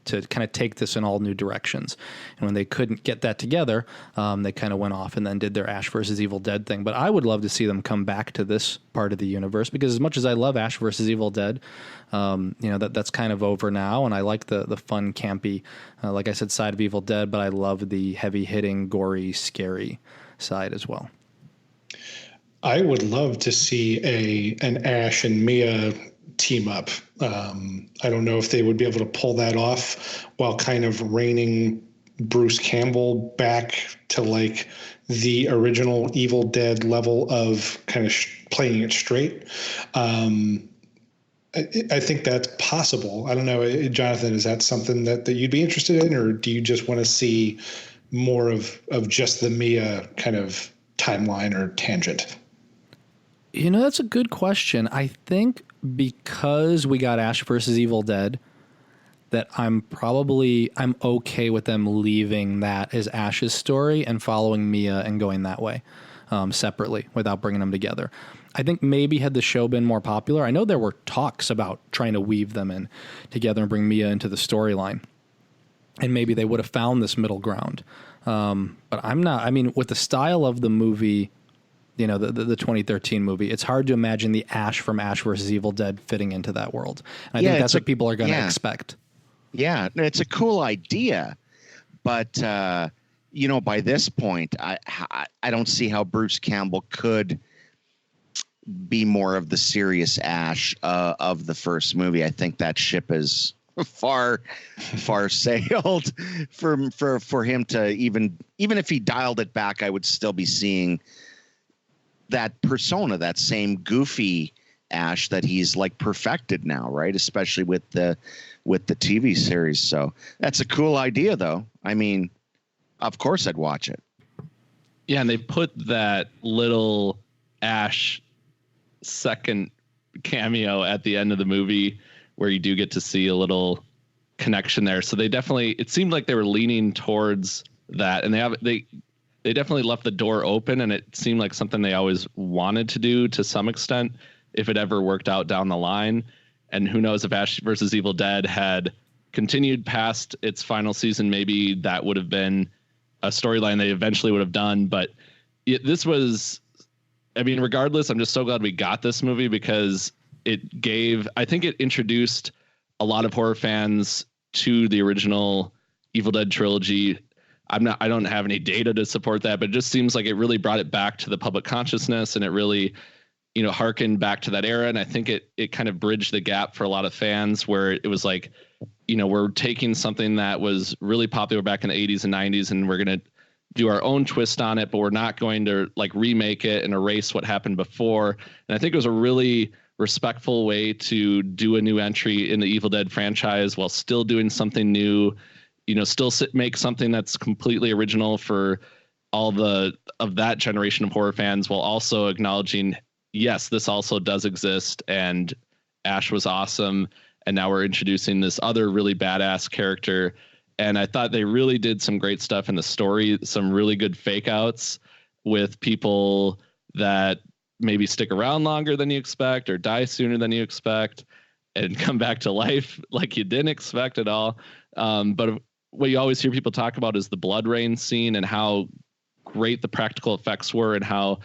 to kind of take this in all new directions. And when they couldn't get that together, they kind of went off and then did their Ash versus Evil Dead thing. But I would love to see them come back to this part of the universe, because as much as I love Ash versus Evil Dead, that's kind of over now, and I like the fun, campy, like I said, side of Evil Dead, but I love the heavy-hitting, gory, scary side as well. I would love to see an Ash and Mia team up. I don't know if they would be able to pull that off while kind of reining Bruce Campbell back to like the original Evil Dead level of kind of playing it straight. I think that's possible. I don't know, Jonathan, is that something that you'd be interested in, or do you just want to see more of just the Mia kind of timeline or tangent? That's a good question. I think because we got Ash versus Evil Dead, that I'm okay with them leaving that as Ash's story and following Mia and going that way separately without bringing them together. I think maybe had the show been more popular, I know there were talks about trying to weave them in together and bring Mia into the storyline, and maybe they would have found this middle ground. But I'm not. I mean, with the style of the movie, the 2013 movie, it's hard to imagine the Ash from Ash versus Evil Dead fitting into that world. And I think that's what people are going to expect. Yeah, it's a cool idea, but by this point, I don't see how Bruce Campbell could be more of the serious Ash of the first movie. I think that ship has far sailed for him to even if he dialed it back, I would still be seeing that persona, that same goofy Ash that he's like perfected now, right? Especially with the TV series. So that's a cool idea, though. I mean, of course I'd watch it. Yeah, and they put that little Ash second cameo at the end of the movie where you do get to see a little connection there. So they definitely, it seemed like they were leaning towards that, and they definitely left the door open, and it seemed like something they always wanted to do to some extent if it ever worked out down the line. And who knows, if Ash versus Evil Dead had continued past its final season, maybe that would have been a storyline they eventually would have done. But this was, I mean, regardless, I'm just so glad we got this movie, because I think it introduced a lot of horror fans to the original Evil Dead trilogy. I don't have any data to support that, but it just seems like it really brought it back to the public consciousness, and it really, harkened back to that era. And I think it kind of bridged the gap for a lot of fans, where it was like, we're taking something that was really popular back in the 80s and 90s, and we're going to do our own twist on it, but we're not going to like remake it and erase what happened before. And I think it was a really respectful way to do a new entry in the Evil Dead franchise while still doing something new, still make something that's completely original for all of that generation of horror fans, while also acknowledging, yes, this also does exist, and Ash was awesome, and now we're introducing this other really badass character. And I thought they really did some great stuff in the story, some really good fake outs with people that maybe stick around longer than you expect or die sooner than you expect and come back to life like you didn't expect at all. But what you always hear people talk about is the blood rain scene and how great the practical effects were, and how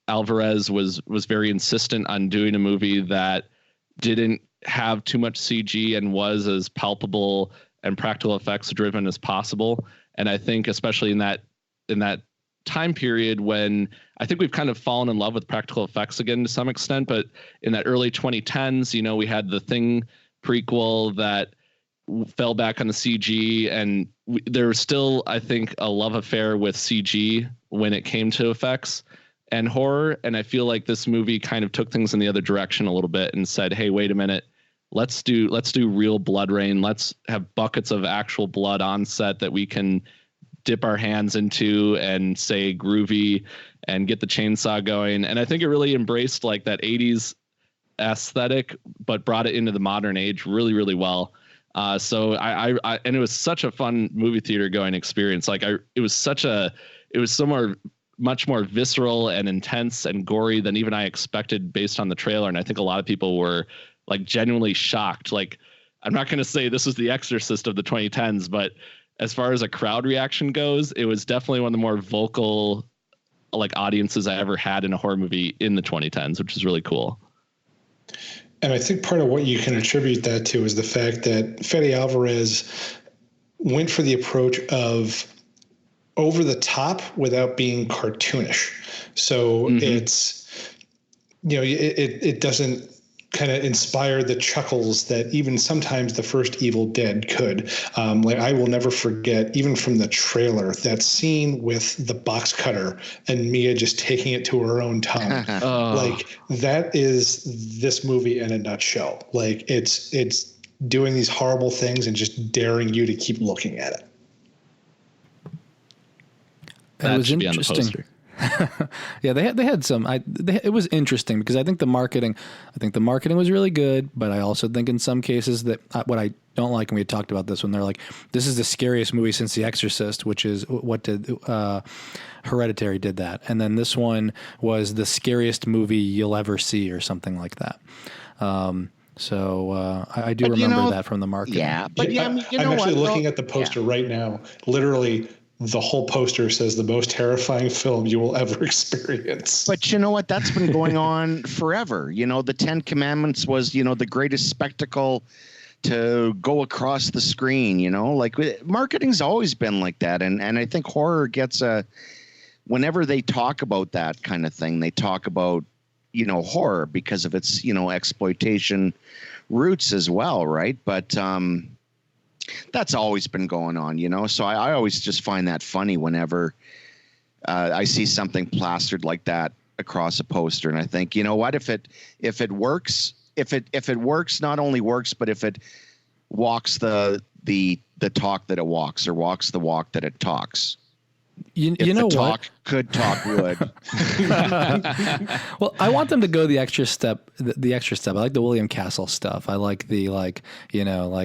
Alvarez was very insistent on doing a movie that didn't have too much CG and was as palpable and practical effects driven as possible. And I think especially in that time period when I think we've kind of fallen in love with practical effects again to some extent, but in that early 2010s, we had the Thing prequel that fell back on the CG, and there was still, I think, a love affair with CG when it came to effects and horror. And I feel like this movie kind of took things in the other direction a little bit and said, hey, wait a minute, let's do real blood rain. Let's have buckets of actual blood on set that we can dip our hands into and say groovy and get the chainsaw going. And I think it really embraced like that 80s aesthetic, but brought it into the modern age really, really well. So I and it was such a fun movie theater going experience. Like it was much more visceral and intense and gory than even I expected based on the trailer. And I think a lot of people were like genuinely shocked. Like, I'm not going to say this was The Exorcist of the 2010s, but as far as a crowd reaction goes, it was definitely one of the more vocal like audiences I ever had in a horror movie in the 2010s, which is really cool. And I think part of what you can attribute that to is the fact that Fede Alvarez went for the approach of over the top without being cartoonish. So it's, it doesn't kind of inspire the chuckles that even sometimes the first Evil Dead could. Like I will never forget, even from the trailer, that scene with the box cutter and Mia just taking it to her own tongue. Like that is this movie in a nutshell. Like it's doing these horrible things and just daring you to keep looking at it. That should be on the poster. Yeah, they had some. It was interesting because I think the marketing was really good, but I also think in some cases that what I don't like, and we had talked about this when they're like, this is the scariest movie since The Exorcist, which is what did Hereditary did that, and then this one was the scariest movie you'll ever see or something like that. So I do remember that from the marketing. Yeah, but I'm actually looking at the poster right now. Literally, the whole poster says the most terrifying film you will ever experience. But you know what? That's been going on forever. The 10 Commandments was, the greatest spectacle to go across the screen, like marketing's always been like that. And I think horror gets whenever they talk about that kind of thing, they talk about, horror because of its, exploitation roots as well, right? But that's always been going on, you know. So I always just find that funny whenever I see something plastered like that across a poster, and I think, you know what, if it works, if it works, not only works, but if it walks the talk that it walks, or walks the walk that it talks. You know what? Could talk would. Well, I want them to go the extra step. The extra step. I like the William Castle stuff. I like the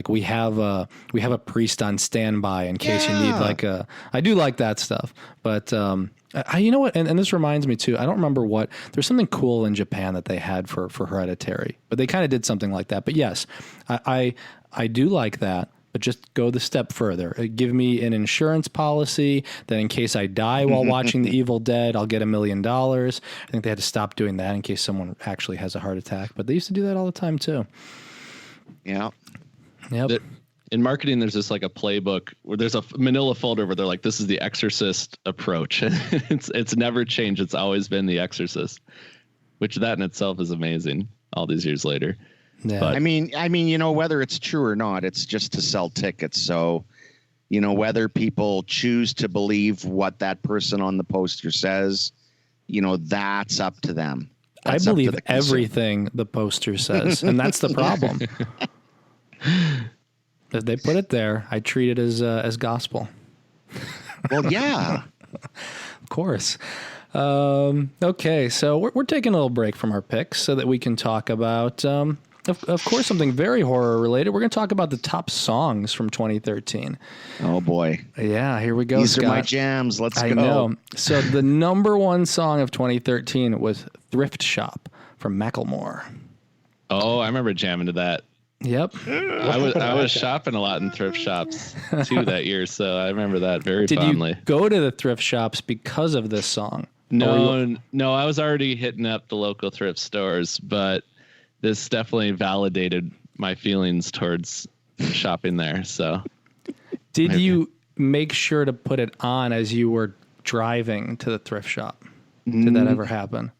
we have a priest on standby in case you need I do like that stuff. But you know what? And this reminds me too. I don't remember what. There's something cool in Japan that they had for Hereditary, but they kind of did something like that. But yes, I do like that. But just go the step further. Give me an insurance policy that in case I die while watching The Evil Dead, I'll get $1 million. I think they had to stop doing that in case someone actually has a heart attack. But they used to do that all the time too. Yeah. Yep. In marketing, there's just like a playbook where there's a manila folder where they're like, this is the Exorcist approach. It's never changed. It's always been the Exorcist, which that in itself is amazing all these years later. Yeah. But, I mean, you know, whether it's true or not, it's just to sell tickets. So, you know, whether people choose to believe what that person on the poster says, you know, that's up to them. That's I believe everything the poster says, and that's the problem. If they put it there, I treat it as gospel. Well, yeah. Of course. Okay, so we're taking a little break from our picks so that we can talk about... Of course, something very horror related. We're going to talk about the top songs from 2013. Oh boy. Yeah, here we go. These Scott. are my jams. Let's go. I know. So the number one song of 2013 was Thrift Shop from Macklemore. Oh, I remember jamming to that. Yep. I was shopping a lot in thrift shops too that year, so I remember that very fondly. Did you go to the thrift shops because of this song? No, I was already hitting up the local thrift stores, but this definitely validated my feelings towards shopping there. So, did you make sure to put it on as you were driving to the thrift shop? Did that ever happen?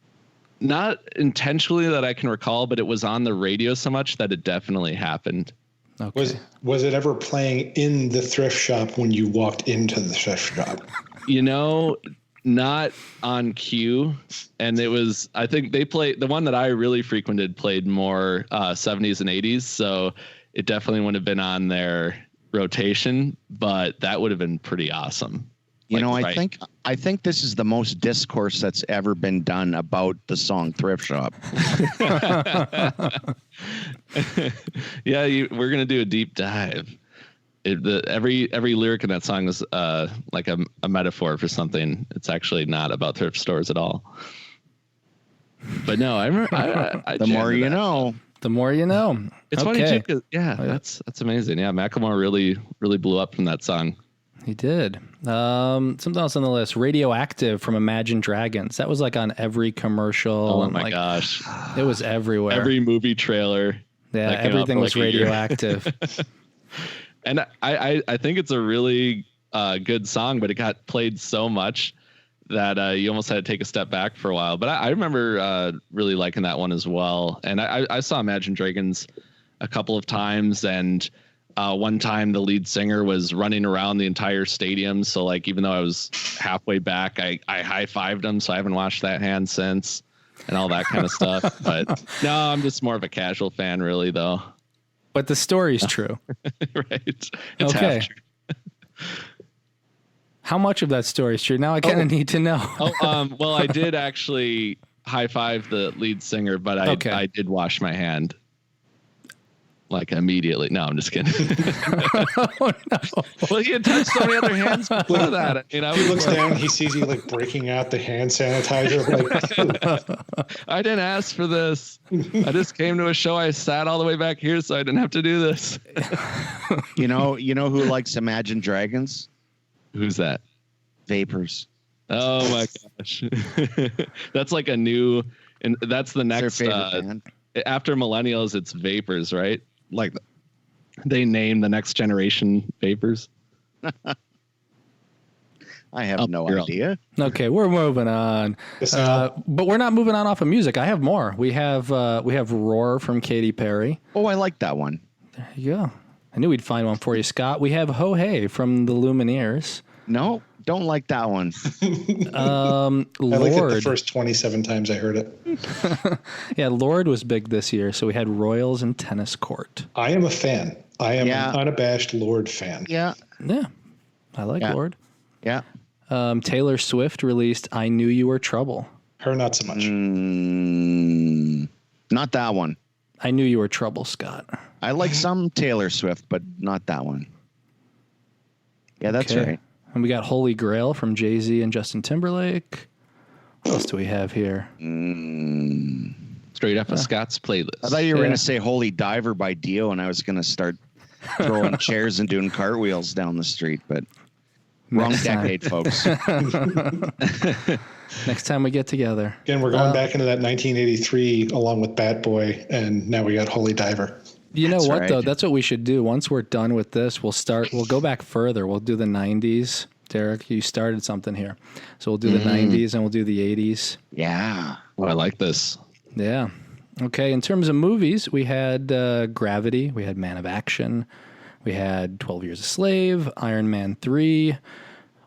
Not intentionally that I can recall, but it was on the radio so much that it definitely happened. Okay. Was it ever playing in the thrift shop when you walked into the thrift shop? You know, not on cue. And it was, I think they played, the one that I really frequented played more 70s and 80s. So it definitely would have been on their rotation, but that would have been pretty awesome. You know, I think this is the most discourse that's ever been done about the song Thrift Shop. Yeah, we're going to do a deep dive. Every lyric in that song is like a metaphor for something. It's actually not about thrift stores at all. But no, I remember. I the more you know. The more you know. It's funny too, 'cause, that's amazing. Yeah, Macklemore really blew up from that song. He did. Something else on the list. Radioactive from Imagine Dragons. That was like on every commercial. Oh my gosh. It was everywhere. Every movie trailer. Yeah, everything was radioactive. And I think it's a really good song, but it got played so much that you almost had to take a step back for a while. But I remember really liking that one as well. And I saw Imagine Dragons a couple of times, and one time the lead singer was running around the entire stadium. So like, even though I was halfway back, I high-fived him. So I haven't washed that hand since, and all that kind of stuff. But no, I'm just more of a casual fan really, though. But the story's true. Right. It's okay. half true. How much of that story is true? Now I kind of need to know. Well, I did actually high-five the lead singer, but I did wash my hand. Like immediately. No, I'm just kidding. Oh, no. Well, he had touched so many other hands before that. You know, He looks down, he sees you like breaking out the hand sanitizer. Like, I didn't ask for this. I just came to a show. I sat all the way back here, so I didn't have to do this. You know who likes Imagine Dragons? Who's that? Vapors. Oh my gosh. That's like a new, and that's the next. Their favorite band. After Millennials, it's Vapors, right? Like they name the next generation Vapors. I have no idea. Okay, we're moving on. But we're not moving on off of music. I have more. We have Roar from Katy Perry. Oh, I like that one. There you go. I knew we'd find one for you, Scott. We have Ho Hey from the Lumineers. No, don't like that one. I liked it the first 27 times I heard it. Yeah, Lord was big this year, so we had Royals and Tennis Court. I am a fan. I am an unabashed Lord fan. Yeah. Yeah, I like Lord. Yeah. Taylor Swift released I Knew You Were Trouble. Her not so much. Not that one. I Knew You Were Trouble, Scott. I like some Taylor Swift, but not that one. Yeah, that's right. And we got Holy Grail from Jay-Z and Justin Timberlake. What else do we have here? Straight off of Scott's playlist. I thought you were going to say Holy Diver by Dio, and I was going to start throwing chairs and doing cartwheels down the street, but wrong decade, folks. Next time we get together. Again, we're going back into that 1983 along with Bat Boy, and now we got Holy Diver. You know what, though? That's what we should do. Once we're done with this, we'll go back further. We'll do the 90s. Derek, you started something here. So we'll do the 90s and we'll do the 80s. Yeah. Oh, I like this. Yeah. Okay, in terms of movies, we had Gravity. We had Man of Action. We had 12 Years a Slave, Iron Man 3,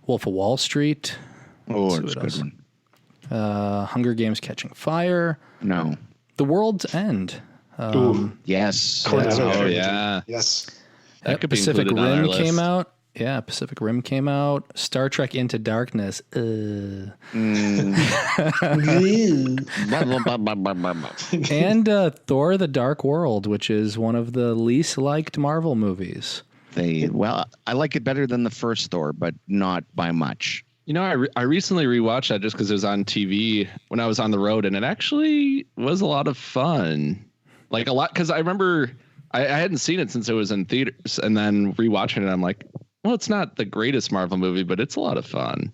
Wolf of Wall Street. Oh, that's a good one. Hunger Games Catching Fire. No. The World's End. Yes. Oh, yeah. Yes. That could be Pacific included on our Rim list. came out. Yeah, Pacific Rim came out. Star Trek Into Darkness. And Thor: The Dark World, which is one of the least liked Marvel movies. I like it better than the first Thor, but not by much. You know, I recently rewatched that just because it was on TV when I was on the road, and it actually was a lot of fun. Like a lot, because I remember I hadn't seen it since it was in theaters, and then rewatching it, I'm like, well, it's not the greatest Marvel movie, but it's a lot of fun.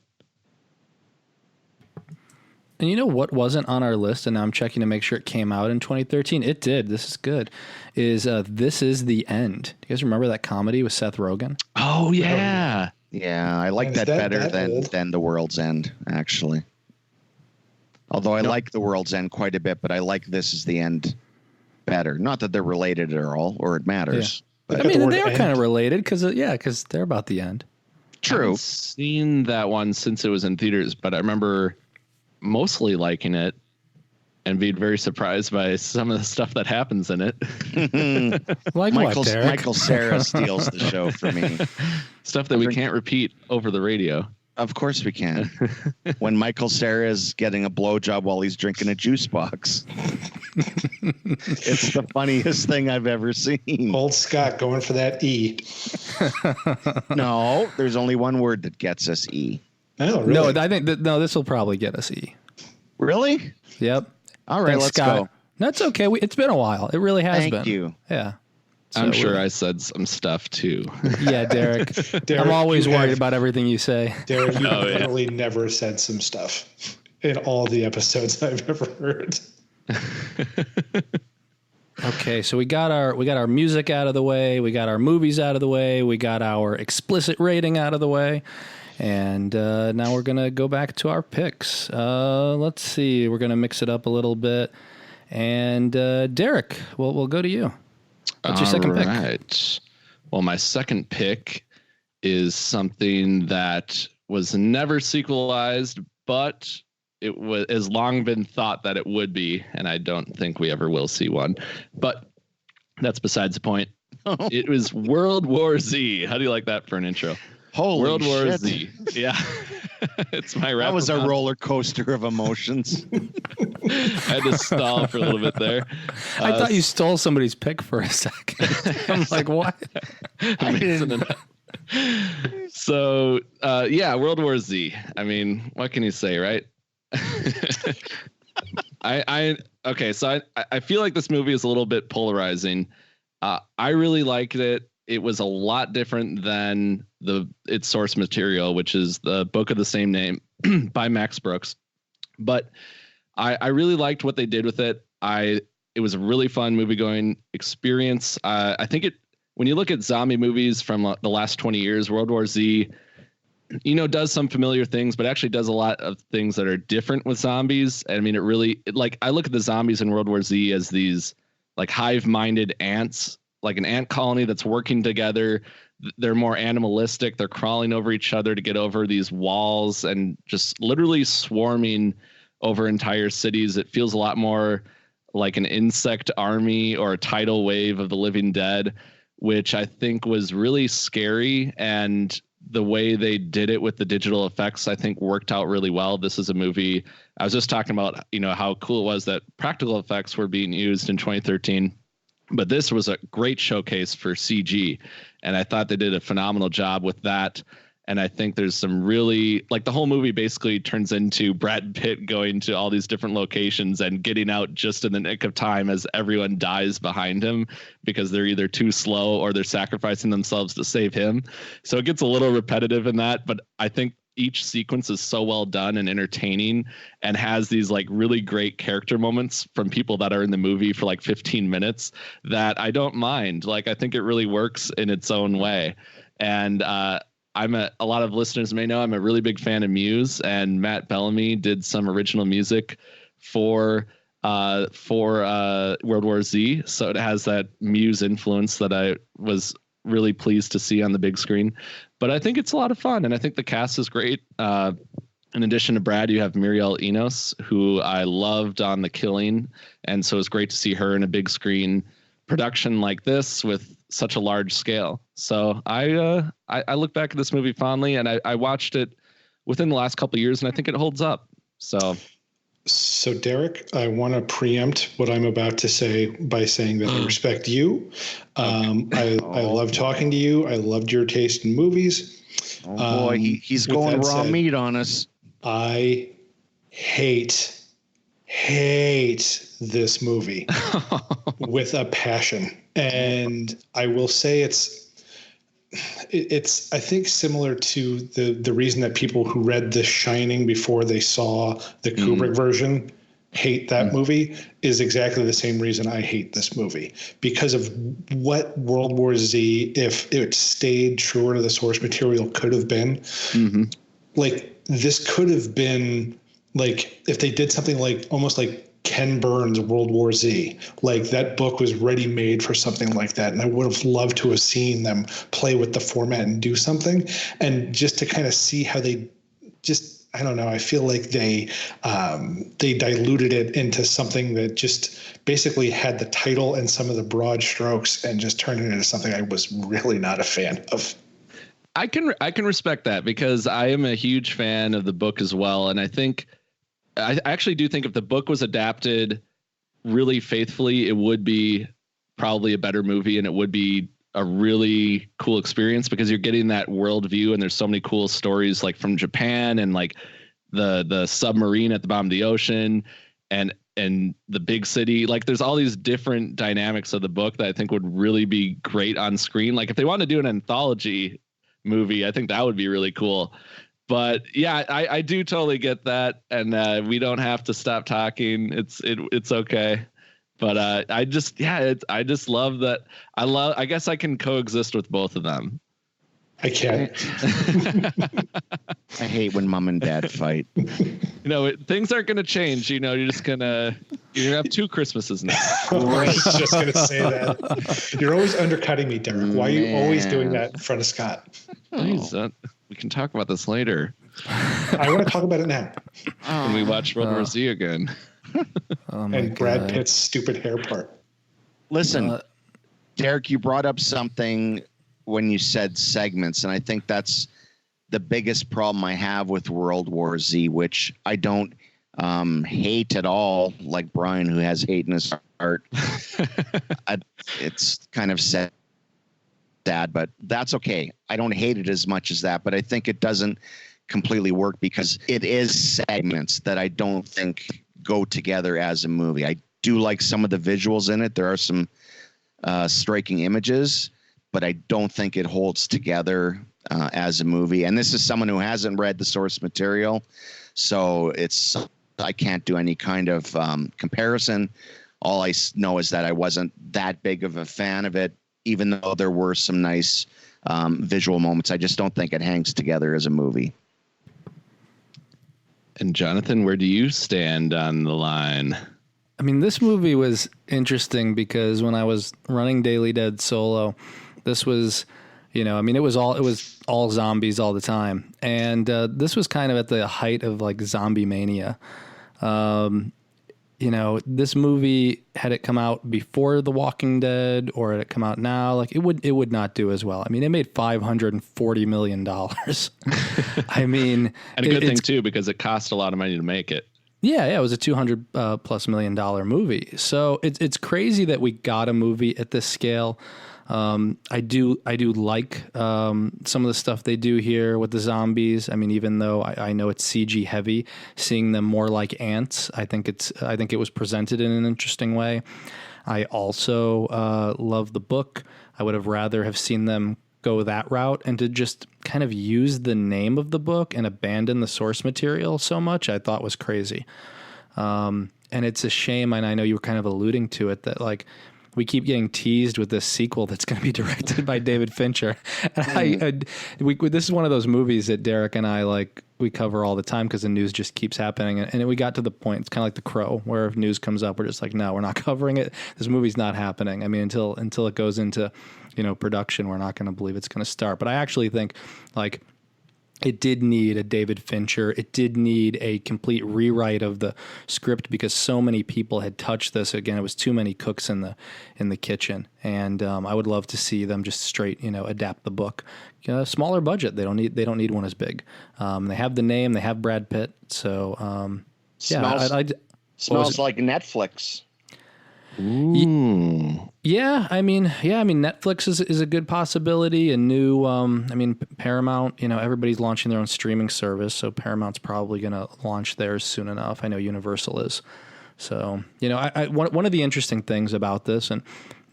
And you know what wasn't on our list, and now I'm checking to make sure it came out in 2013? It did. This is good. This Is the End. Do you guys remember that comedy with Seth Rogen? Oh, yeah. Yeah, I like that better than The World's End, actually. Although I like The World's End quite a bit, but I like This Is the End better. Not that they're related at all, or it matters. Yeah. I mean, they are kind of related because they're about the end. True. I haven't seen that one since it was in theaters, but I remember mostly liking it and being very surprised by some of the stuff that happens in it. Like Michael Cera steals the show for me. Stuff that we can't repeat over the radio. Of course we can. When Michael Cera is getting a blowjob while he's drinking a juice box. It's the funniest thing I've ever seen. Old Scott going for that E. No, there's only one word that gets us E. Oh, really? No, I think this will probably get us E. Really? Yep. All right, Thanks, let's Scott. go. That's okay. It's been a while. It really has been. Thank you. Yeah. I'm sure I said some stuff too. Yeah, Derek. I'm always worried about everything you say. Derek, you literally never said some stuff in all the episodes I've ever heard. Okay, so we got our music out of the way, we got our movies out of the way, we got our explicit rating out of the way, and now we're gonna go back to our picks. Let's see, we're gonna mix it up a little bit, and Derek, we'll go to you. What's your second pick? Right. Well, my second pick is something that was never sequelized, but it has long been thought that it would be, and I don't think we ever will see one. But that's besides the point. It was World War Z. How do you like that for an intro? Holy World War shit. Z. Yeah. It's my wrap. That was a roller coaster of emotions. I had to stall for a little bit there. I thought you stole somebody's pick for a second. I'm like, what? I didn't. So, World War Z. I mean, what can you say, right? So I feel like this movie is a little bit polarizing. I really liked it. It was a lot different than its source material, which is the book of the same name by Max Brooks. But I really liked what they did with it. It was a really fun movie-going experience. I think when you look at zombie movies from the last 20 years, World War Z does some familiar things, but actually does a lot of things that are different with zombies. I mean, I look at the zombies in World War Z as these like hive-minded ants, like an ant colony that's working together. They're more animalistic. They're crawling over each other to get over these walls and just literally swarming over entire cities. It feels a lot more like an insect army or a tidal wave of the living dead, which I think was really scary. And the way they did it with the digital effects, I think worked out really well. This is a movie. I was just talking about, how cool it was that practical effects were being used in 2013. But this was a great showcase for CG, and I thought they did a phenomenal job with that. And I think there's some really, like, the whole movie basically turns into Brad Pitt going to all these different locations and getting out just in the nick of time as everyone dies behind him because they're either too slow or they're sacrificing themselves to save him. So it gets a little repetitive in that, but I think each sequence is so well done and entertaining and has these like really great character moments from people that are in the movie for like 15 minutes that I don't mind. Like, I think it really works in its own way. And a lot of listeners may know I'm a really big fan of Muse, and Matt Bellamy did some original music for World War Z. So it has that Muse influence that I was really pleased to see on the big screen. But I think it's a lot of fun, and I think the cast is great. In addition to Brad, you have Muriel Enos, who I loved on The Killing, and so it's great to see her in a big screen production like this with such a large scale. So I look back at this movie fondly, and I watched it within the last couple of years, and I think it holds up. So Derek, I want to preempt what I'm about to say by saying that I respect you. I love talking to you. I loved your taste in movies. Oh boy, he's going raw meat on us. I hate this movie with a passion. And I will say it's I think similar to the reason that people who read The Shining before they saw the Kubrick version hate that movie is exactly the same reason I hate this movie, because of what World War Z, if it stayed truer to the source material, could have been. Mm-hmm. Like, this could have been like if they did something like almost like Ken Burns' World War Z. Like, that book was ready made for something like that. And I would have loved to have seen them play with the format and do something. And just to kind of see how they just, I don't know, I feel like they diluted it into something that just basically had the title and some of the broad strokes and just turned it into something I was really not a fan of. I can respect that, because I am a huge fan of the book as well. And I actually do think if the book was adapted really faithfully, it would be probably a better movie, and it would be a really cool experience, because you're getting that worldview, and there's so many cool stories like from Japan, and like the submarine at the bottom of the ocean, and the big city. Like, there's all these different dynamics of the book that I think would really be great on screen. Like, if they want to do an anthology movie, I think that would be really cool. But yeah, I do totally get that, and we don't have to stop talking. It's okay. But I just love that. I guess I can coexist with both of them. I can't. I hate when mom and dad fight. Things aren't going to change. You're going to have 2 Christmases now. I was just going to say that. You're always undercutting me, Derek. Why are you always doing that in front of Scott? Please, we can talk about this later. I want to talk about it now. When we watch World War Z again. And Brad Pitt's stupid hair part. Listen, Derek, you brought up something when you said segments, and I think that's the biggest problem I have with World War Z, which I don't hate at all, like Brian, who has hate in his heart. It's kind of sad, but that's okay. I don't hate it as much as that, but I think it doesn't completely work because it is segments that I don't think go together as a movie. I do like some of the visuals in it. There are some striking images, but I don't think it holds together as a movie. And this is someone who hasn't read the source material, so I can't do any kind of comparison. All I know is that I wasn't that big of a fan of it, even though there were some nice visual moments. I just don't think it hangs together as a movie. And Jonathan, where do you stand on the line? I mean, this movie was interesting because when I was running Daily Dead solo, this was, it was all zombies all the time. And this was kind of at the height of like zombie mania. This movie, had it come out before The Walking Dead or had it come out now, like it would not do as well. I mean, it made $540 million. I mean, and a good thing too, because it cost a lot of money to make it. Yeah, it was a $200 plus $1 million movie. So it's crazy that we got a movie at this scale. I do like some of the stuff they do here with the zombies. I mean, even though I know it's CG heavy, seeing them more like ants, I think it was presented in an interesting way. I also love the book. I would have rather have seen them go that route, and to just kind of use the name of the book and abandon the source material so much, I thought was crazy. And it's a shame, and I know you were kind of alluding to it, that like we keep getting teased with this sequel that's going to be directed by David Fincher. And this is one of those movies that Derek and I we cover all the time because the news just keeps happening. And we got to the point, it's kind of like The Crow, where if news comes up, we're just like, no, we're not covering it. This movie's not happening. I mean, until it goes into, production, we're not going to believe it's going to start. But I actually think like it did need a David Fincher. It did need a complete rewrite of the script because so many people had touched this. Again, it was too many cooks in the kitchen. And I would love to see them just straight, adapt the book. Smaller budget. They don't need one as big. They have the name. They have Brad Pitt. So smells like Netflix. Ooh. Yeah, I mean, Netflix is a good possibility. A new, Paramount. Everybody's launching their own streaming service, so Paramount's probably going to launch theirs soon enough. I know Universal is. So, one of the interesting things about this, and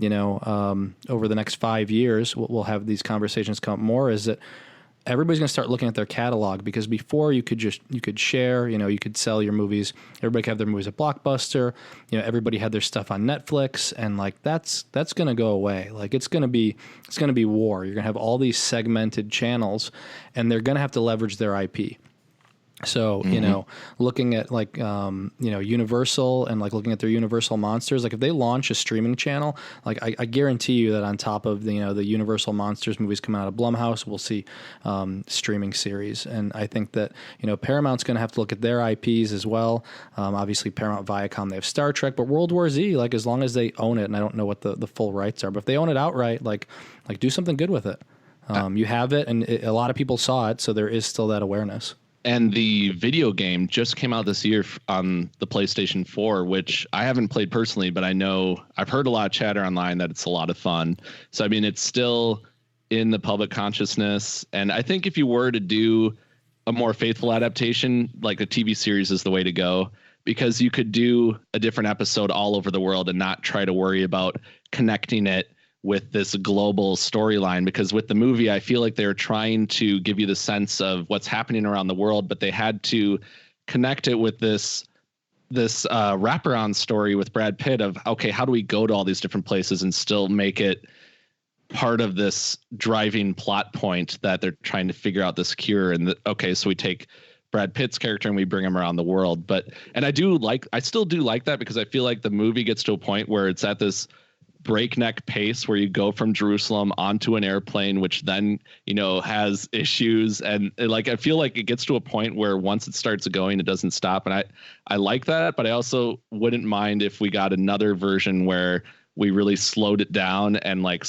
over the next 5 years, we'll have these conversations come up more, is that everybody's going to start looking at their catalog, because before you could share, you could sell your movies. Everybody could have their movies at Blockbuster. Everybody had their stuff on Netflix, and like that's going to go away. Like it's going to be war. You're going to have all these segmented channels, and they're going to have to leverage their IP. So, looking at Universal and like looking at their Universal monsters, like if they launch a streaming channel, like I guarantee you that on top of the Universal monsters movies coming out of Blumhouse, we'll see streaming series. And I think that, Paramount's going to have to look at their IPs as well. Obviously Paramount Viacom, they have Star Trek, but World War Z, like as long as they own it, and I don't know what the full rights are, but if they own it outright, like do something good with it. You have it, and a lot of people saw it. So there is still that awareness. And the video game just came out this year on the PlayStation 4, which I haven't played personally, but I know I've heard a lot of chatter online that it's a lot of fun. So, I mean, it's still in the public consciousness. And I think if you were to do a more faithful adaptation, like a TV series is the way to go, because you could do a different episode all over the world and not try to worry about connecting it with this global storyline. Because with the movie, I feel like they're trying to give you the sense of what's happening around the world, but they had to connect it with this wraparound story with Brad Pitt of, okay, how do we go to all these different places and still make it part of this driving plot point that they're trying to figure out this cure? And okay, so we take Brad Pitt's character and we bring him around the world. And I still do like that, because I feel like the movie gets to a point where it's at this breakneck pace where you go from Jerusalem onto an airplane, which then, has issues. And like, I feel like it gets to a point where once it starts going, it doesn't stop. And I like that, but I also wouldn't mind if we got another version where we really slowed it down, and like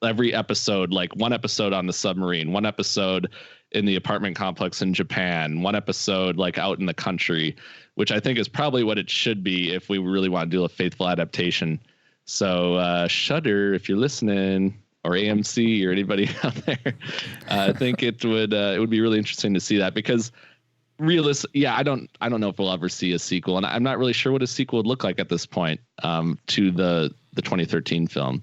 every episode, like one episode on the submarine, one episode in the apartment complex in Japan, one episode like out in the country, which I think is probably what it should be if we really want to do a faithful adaptation. So Shudder, if you're listening, or AMC, or anybody out there, I think it would be really interesting to see that, because I don't know if we'll ever see a sequel, and I'm not really sure what a sequel would look like at this point to the 2013 film,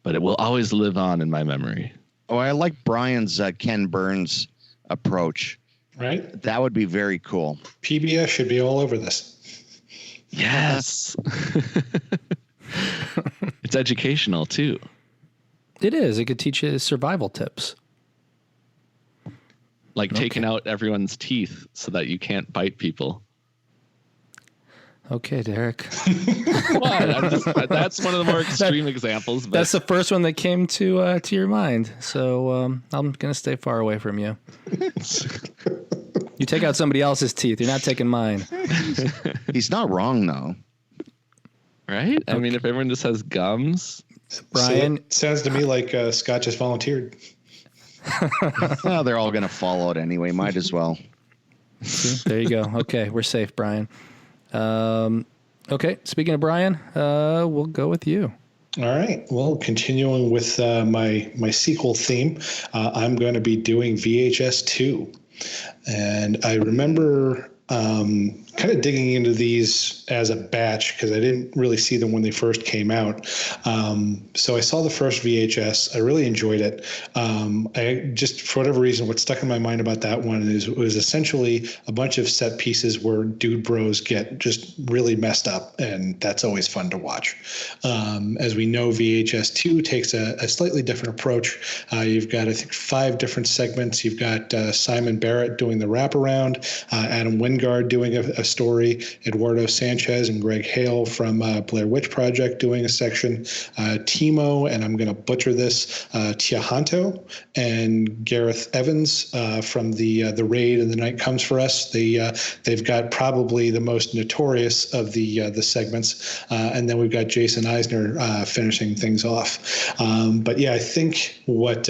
but it will always live on in my memory. Oh, I like Brian's Ken Burns approach. Right? That would be very cool. PBS should be all over this. Yes. It's educational too. It is. It could teach you survival tips. Like taking out everyone's teeth so that you can't bite people. Okay, Derek. What? That's one of the more extreme examples. But That's the first one that came to your mind. So I'm going to stay far away from you. You take out somebody else's teeth. You're not taking mine. He's not wrong, though. Right? I mean, if everyone just has gums. Brian. So sounds to me like Scott just volunteered. Well, they're all going to fall out anyway. Might as well. See, there you go. Okay, we're safe, Brian. Okay, speaking of Brian, we'll go with you. All right. Well, continuing with my sequel theme, I'm going to be doing VHS 2. And I remember kind of digging into these as a batch because I didn't really see them when they first came out. So I saw the first VHS. I really enjoyed it. I just, for whatever reason, what stuck in my mind about that one is it was essentially a bunch of set pieces where dude bros get just really messed up, and that's always fun to watch. As we know, VHS 2 takes a slightly different approach. You've got, I think, 5 different segments. You've got Simon Barrett doing the wraparound, Adam Wingard doing a story, Eduardo Sanchez and Greg Hale from Blair Witch Project doing a section, Timo, and I'm going to butcher this, Tiahanto, and Gareth Evans from the Raid and The Night Comes for Us. They've got probably the most notorious of the segments, and then we've got Jason Eisner finishing things off. But yeah, I think what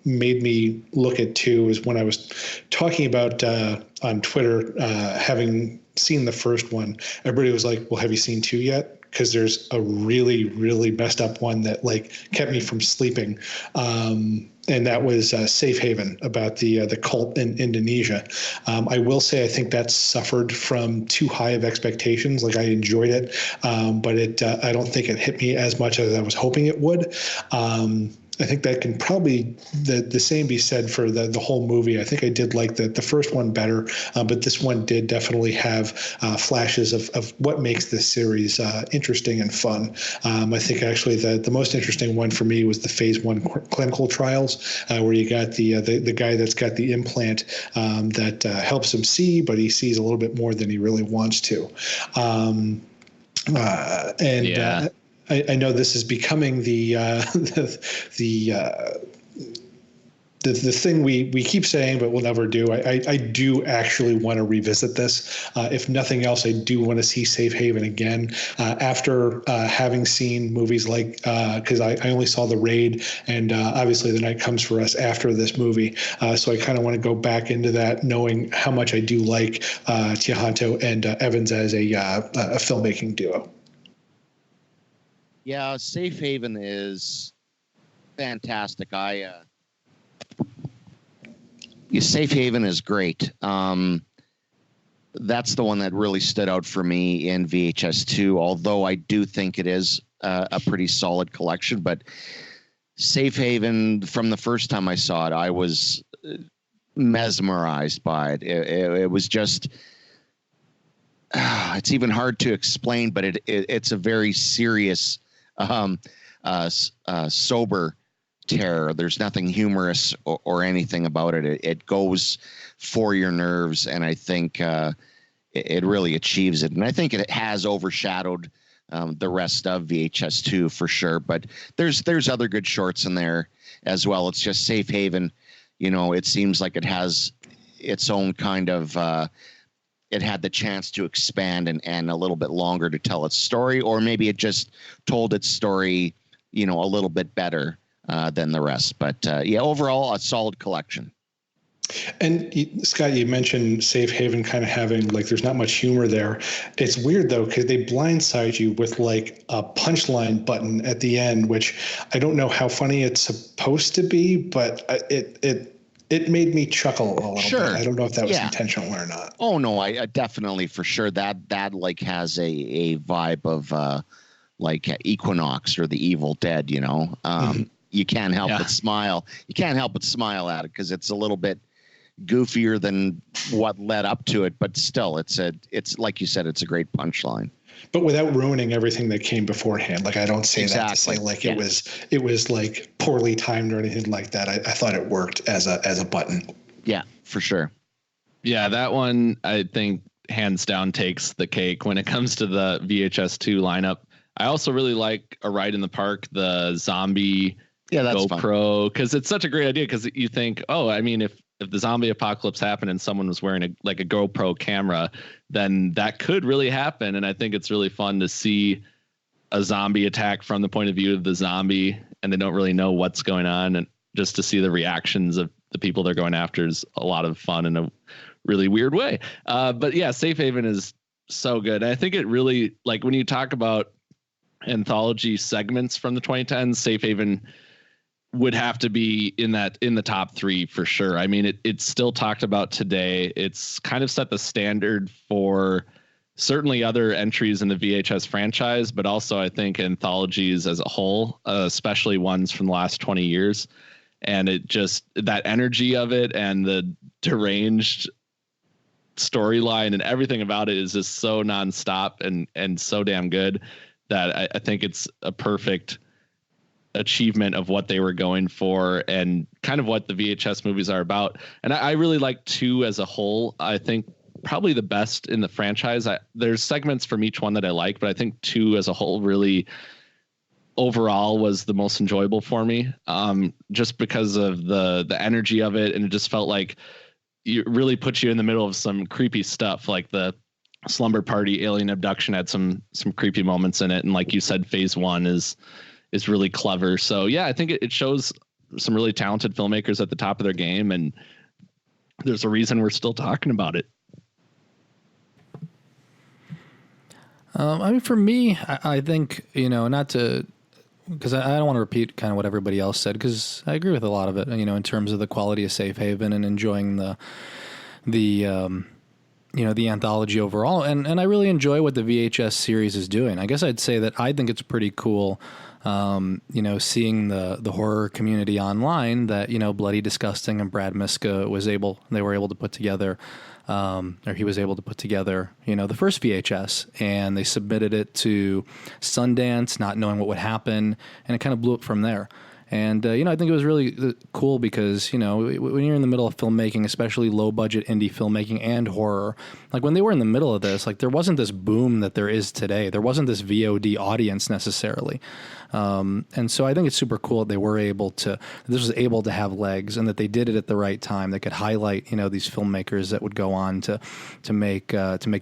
made me look at 2 is when I was talking about on Twitter, having seen the first one, everybody was like, well, have you seen 2 yet? Because there's a really, really messed up one that like kept me from sleeping. And that was Safe Haven, about the cult in Indonesia. I will say I think that suffered from too high of expectations. Like I enjoyed it, but I don't think it hit me as much as I was hoping it would. I think that can probably the same be said for the whole movie. I think I did like the first one better, but this one did definitely have flashes of what makes this series interesting and fun. I think actually the most interesting one for me was the Phase 1 clinical trials, where you got the guy that's got the implant that helps him see, but he sees a little bit more than he really wants to. I know this is becoming the thing we keep saying, but we'll never do. I do actually want to revisit this. If nothing else, I do want to see Safe Haven again. After having seen movies like, because I only saw The Raid and obviously The Night Comes for Us after this movie. So I kind of want to go back into that, knowing how much I do like Tiahanto and Evans as a filmmaking duo. Yeah, Safe Haven is fantastic. Safe Haven is great. That's the one that really stood out for me in VHS 2, although I do think it is a pretty solid collection. But Safe Haven, from the first time I saw it, I was mesmerized by it. It was just... it's even hard to explain, but it's a very serious... sober terror. There's nothing humorous or anything about it. It goes for your nerves, and I think it really achieves it. And I think it has overshadowed the rest of VHS 2 for sure. But there's other good shorts in there as well. It's just Safe Haven. You know, it seems like it has its own kind of. It had the chance to expand and a little bit longer to tell its story, or maybe it just told its story, a little bit better than the rest. But yeah, overall, a solid collection. And Scott, you mentioned Safe Haven kind of having there's not much humor there. It's weird though, because they blindside you with like a punchline button at the end, which I don't know how funny it's supposed to be, but it made me chuckle a little bit. I don't know if that was intentional or not. Oh no, I definitely for sure that like has a vibe of like Equinox or the Evil Dead. You can't help but smile. You can't help but smile at it because it's a little bit goofier than what led up to it, but still, it's like you said, it's a great punchline. But without ruining everything that came beforehand. Like, I don't say that to say like it was like poorly timed or anything like that. I thought it worked as a button. Yeah, for sure. Yeah, that one I think hands down takes the cake when it comes to the VHS 2 lineup. I also really like A Ride in the Park, the zombie that's GoPro, because it's such a great idea. Because you think, oh, I mean, if the zombie apocalypse happened and someone was wearing a GoPro camera, then that could really happen. And I think it's really fun to see a zombie attack from the point of view of the zombie, and they don't really know what's going on, and just to see the reactions of the people they're going after is a lot of fun in a really weird way. But yeah, Safe Haven is so good. And I think it really, like, when you talk about anthology segments from the 2010s, Safe Haven would have to be in the top 3 for sure. I mean, it's still talked about today. It's kind of set the standard for certainly other entries in the VHS franchise, but also I think anthologies as a whole, especially ones from the last 20 years. And it just, that energy of it and the deranged storyline and everything about it is just so nonstop and so damn good that I think it's a perfect achievement of what they were going for and kind of what the VHS movies are about. And I really like 2 as a whole. I think probably the best in the franchise. There's segments from each one that I like, but I think 2 as a whole really overall was the most enjoyable for me, just because of the energy of it. And it just felt like it really puts you in the middle of some creepy stuff, like the slumber party alien abduction had some creepy moments in it. And like you said, phase 1 is really clever. So yeah, I think it shows some really talented filmmakers at the top of their game, and there's a reason we're still talking about it. I mean, for me, I think, not to, because I don't want to repeat kind of what everybody else said, because I agree with a lot of it, in terms of the quality of Safe Haven and enjoying the anthology overall. And I really enjoy what the VHS series is doing. I guess I'd say that I think it's pretty cool, seeing the horror community online that, Bloody Disgusting and Brad Miska they were able to put together, or he was able to put together, the first VHS, and they submitted it to Sundance, not knowing what would happen, and it kind of blew up from there. And, I think it was really cool because, when you're in the middle of filmmaking, especially low budget indie filmmaking and horror, like when they were in the middle of this, like there wasn't this boom that there is today. There wasn't this VOD audience necessarily. And so I think it's super cool that this was able to have legs, and that they did it at the right time. They could highlight, these filmmakers that would go on to make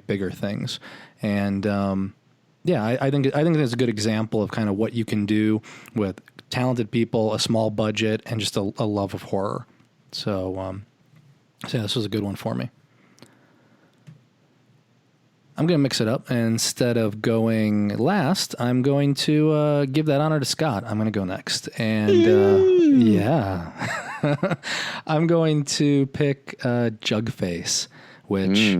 bigger things. And, I think it's a good example of kind of what you can do with talented people, a small budget, and just a love of horror. So this was a good one for me. I'm going to mix it up. And instead of going last, I'm going to give that honor to Scott. I'm going to go next. And I'm going to pick Jugface, which,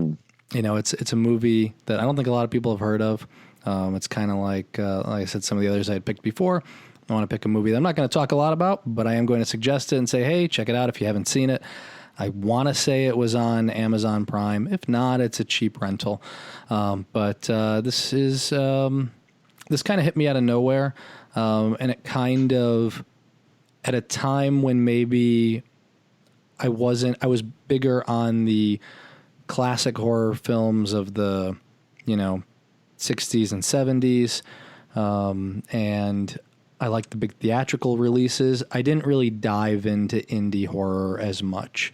it's a movie that I don't think a lot of people have heard of. It's kind of like I said, some of the others I had picked before. I want to pick a movie that I'm not going to talk a lot about, but I am going to suggest it and say, hey, check it out if you haven't seen it. I want to say it was on Amazon Prime. If not, it's a cheap rental. But this kind of hit me out of nowhere. And it kind of, at a time when maybe I was bigger on the classic horror films of the, 60s and 70s. And I like the big theatrical releases. I didn't really dive into indie horror as much.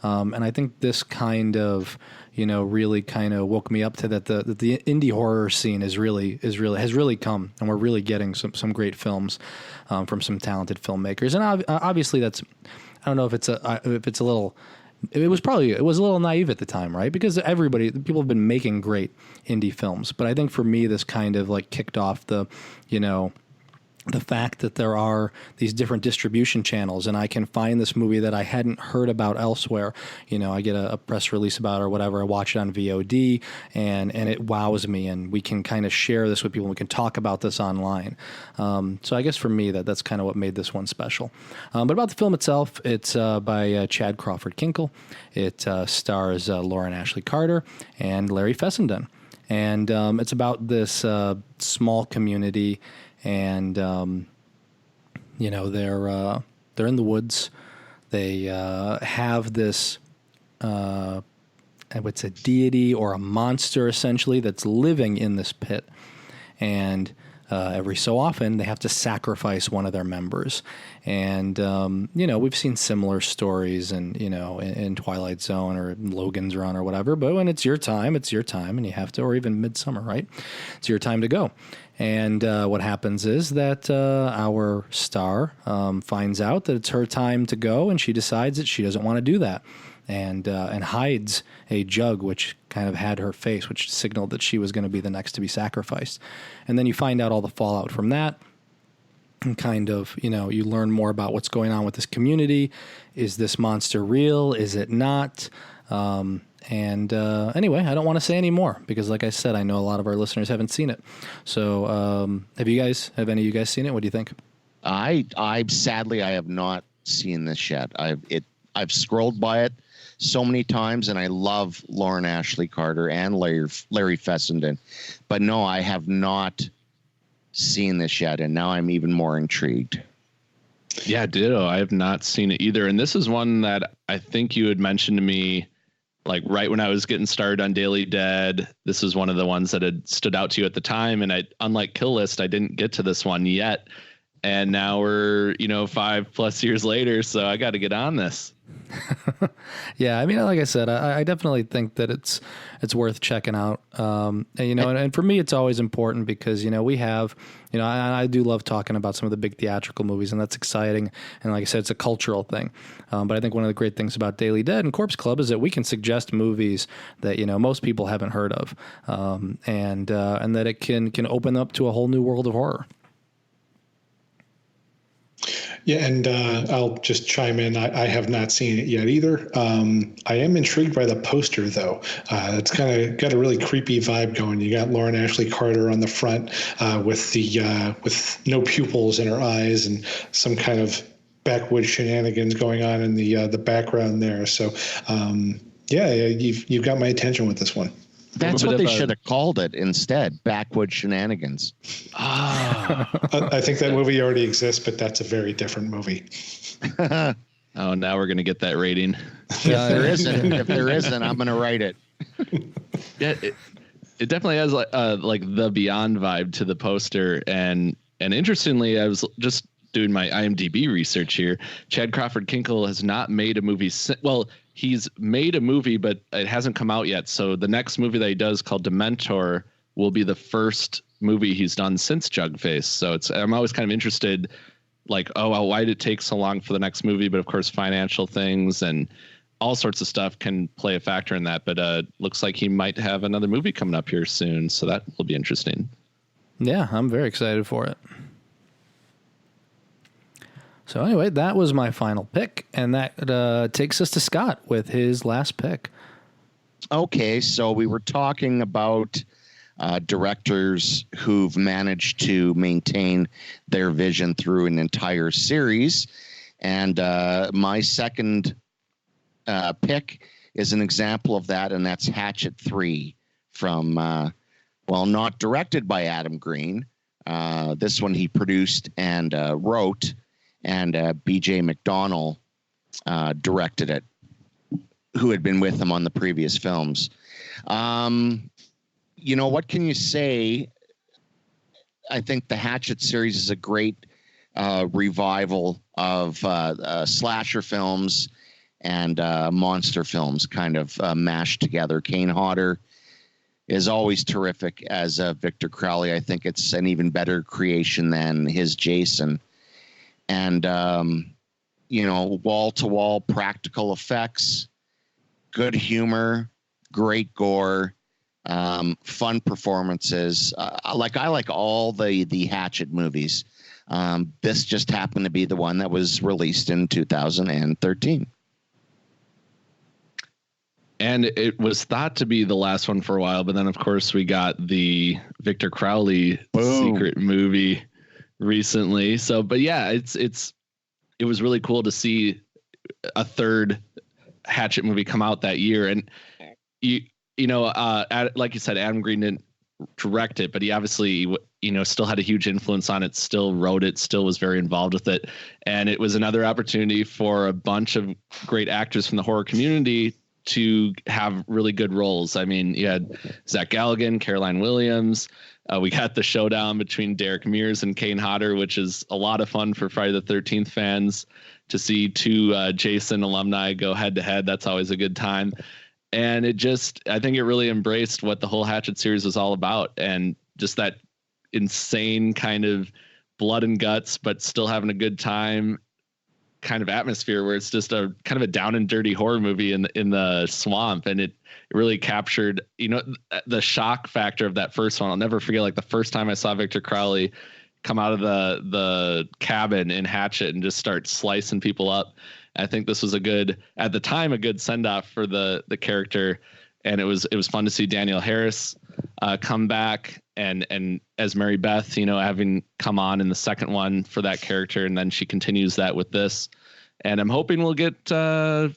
And I think this kind of, really kind of woke me up to that. The indie horror scene has really come, and we're really getting some great films from some talented filmmakers. And obviously I don't know if it's a little. It was a little naive at the time, right? Because people have been making great indie films. But I think for me, this kind of like kicked off the, the fact that there are these different distribution channels and I can find this movie that I hadn't heard about elsewhere. You know, I get a press release about it or whatever. I watch it on VOD and it wows me, and we can kind of share this with people. We can talk about this online. So I guess for me, that's kind of what made this one special. But about the film itself, it's by Chad Crawford Kinkle. It stars Lauren Ashley Carter and Larry Fessenden. And it's about this small community. And you know, they're in the woods. They have this it's a deity or a monster essentially that's living in this pit, and every so often they have to sacrifice one of their members. And you know, we've seen similar stories in Twilight Zone or Logan's Run or whatever, but when it's your time, and you have to, or even Midsummer, right? It's your time to go. And what happens is that our star finds out that it's her time to go, and she decides that she doesn't want to do that, and hides a jug which kind of had her face, which signaled that she was going to be the next to be sacrificed. And then you find out all the fallout from that, and kind of, you know, you learn more about what's going on with this community. Is this monster real? Is it not? Anyway, I don't want to say any more because, like I said, I know a lot of our listeners haven't seen it. So, have any of you guys seen it? What do you think? I sadly, I have not seen this yet. I've scrolled by it so many times, and I love Lauren Ashley Carter and Larry Fessenden, but no, I have not seen this yet, and now I'm even more intrigued. Yeah, ditto. I have not seen it either, and this is one that I think you had mentioned to me, like right when I was getting started on Daily Dead. This is one of the ones that had stood out to you at the time, and unlike Kill List, I didn't get to this one yet, and now we're 5+ years later, so I got to get on this. Yeah, I mean, like I said, I definitely think that it's worth checking out. And for me, it's always important because we have, I do love talking about some of the big theatrical movies, and that's exciting. And like I said, it's a cultural thing. But I think one of the great things about Daily Dead and Corpse Club is that we can suggest movies that most people haven't heard of, and that it can open up to a whole new world of horror. Yeah, and I'll just chime in. I have not seen it yet either. I am intrigued by the poster, though. It's kind of got a really creepy vibe going. You got Lauren Ashley Carter on the front with no pupils in her eyes and some kind of backwoods shenanigans going on in the background there. So, you've got my attention with this one. That's what they should have called it instead. Backwood Shenanigans. I think that movie already exists, but that's a very different movie. Oh, now we're going to get that rating. If there isn't, I'm going to write it. Yeah, it definitely has like the Beyond vibe to the poster. And interestingly, I was just doing my IMDb research here. Chad Crawford Kinkle has not made a movie. He's made a movie, but it hasn't come out yet. So the next movie that he does, called Dementor, will be the first movie he's done since Jugface. So I'm always kind of interested, like, why did it take so long for the next movie? But of course, financial things and all sorts of stuff can play a factor in that. But looks like he might have another movie coming up here soon. So that will be interesting. Yeah, I'm very excited for it. So anyway, that was my final pick, and that takes us to Scott with his last pick. Okay, so we were talking about directors who've managed to maintain their vision through an entire series, and my second pick is an example of that, and that's Hatchet III from, not directed by Adam Green. This one he produced and wrote, and B.J. McDonnell directed it, who had been with him on the previous films. What can you say? I think the Hatchet series is a great revival of slasher films and monster films kind of mashed together. Kane Hodder is always terrific as Victor Crowley. I think it's an even better creation than his Jason. And, wall-to-wall practical effects, good humor, great gore, fun performances. I like all the Hatchet movies. This just happened to be the one that was released in 2013. And it was thought to be the last one for a while, but then of course we got the Victor Crowley secret movie recently. So, but yeah, it was really cool to see a third Hatchet movie come out that year. And like you said, Adam Green didn't direct it, but he obviously, still had a huge influence on it, still wrote it, still was very involved with it. And it was another opportunity for a bunch of great actors from the horror community to have really good roles. I mean, you had Zach Galligan, Caroline Williams. We got the showdown between Derek Mears and Kane Hodder, which is a lot of fun for Friday the 13th fans to see two Jason alumni go head to head. That's always a good time. And I think it really embraced what the whole Hatchet series was all about, and just that insane kind of blood and guts, but still having a good time kind of atmosphere where it's just a kind of a down and dirty horror movie in the swamp. And it really captured, the shock factor of that first one. I'll never forget, like the first time I saw Victor Crowley come out of the cabin in Hatchet and just start slicing people up. I think this was at the time, a good send off for the character. And it was fun to see Danielle Harris come back and as Mary Beth, having come on in the second one for that character. And then she continues that with this. And I'm hoping we'll get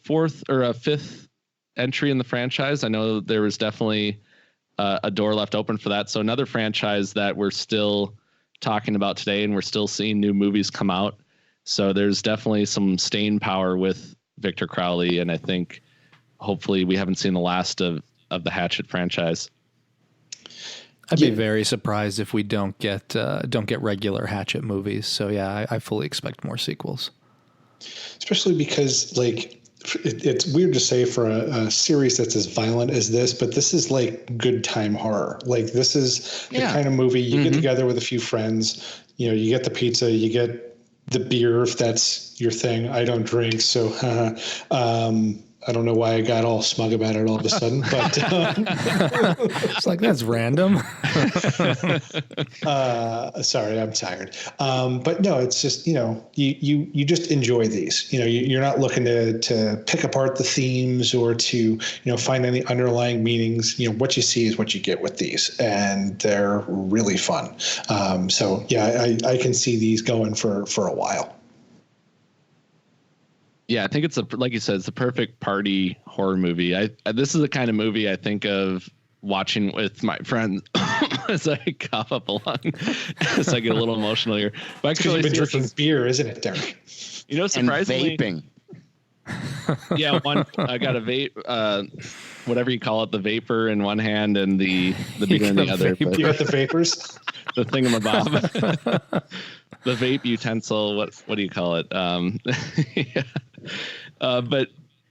fourth or a fifth entry in the franchise. I know there was definitely a door left open for that. So another franchise that we're still talking about today, and we're still seeing new movies come out. So there's definitely some staying power with Victor Crowley. And I think hopefully we haven't seen the last of the Hatchet franchise. I'd be very surprised if we don't get regular Hatchet movies. So yeah, I fully expect more sequels. Especially because it's weird to say for a series that's as violent as this, but this is like good time horror. Like this is the kind of movie you get together with a few friends, you get the pizza, you get the beer if that's your thing. I don't drink, so I don't know why I got all smug about it all of a sudden, but it's like, that's random. Sorry, I'm tired. But no, it's just, you just enjoy these, you're not looking to pick apart the themes or to, find any underlying meanings. What you see is what you get with these, and they're really fun. So yeah, I can see these going for a while. Yeah, I think like you said, it's the perfect party horror movie. This is the kind of movie I think of watching with my friends as I cough up a lung, as I get a little emotional here. But it's because you've been drinking beer, isn't it, Derek? Surprisingly, and vaping. Yeah, I got a vape, whatever you call it, the vapor in one hand and the beer in the other. You got the vapors? The thingamabob. The vape utensil, what do you call it? Yeah. But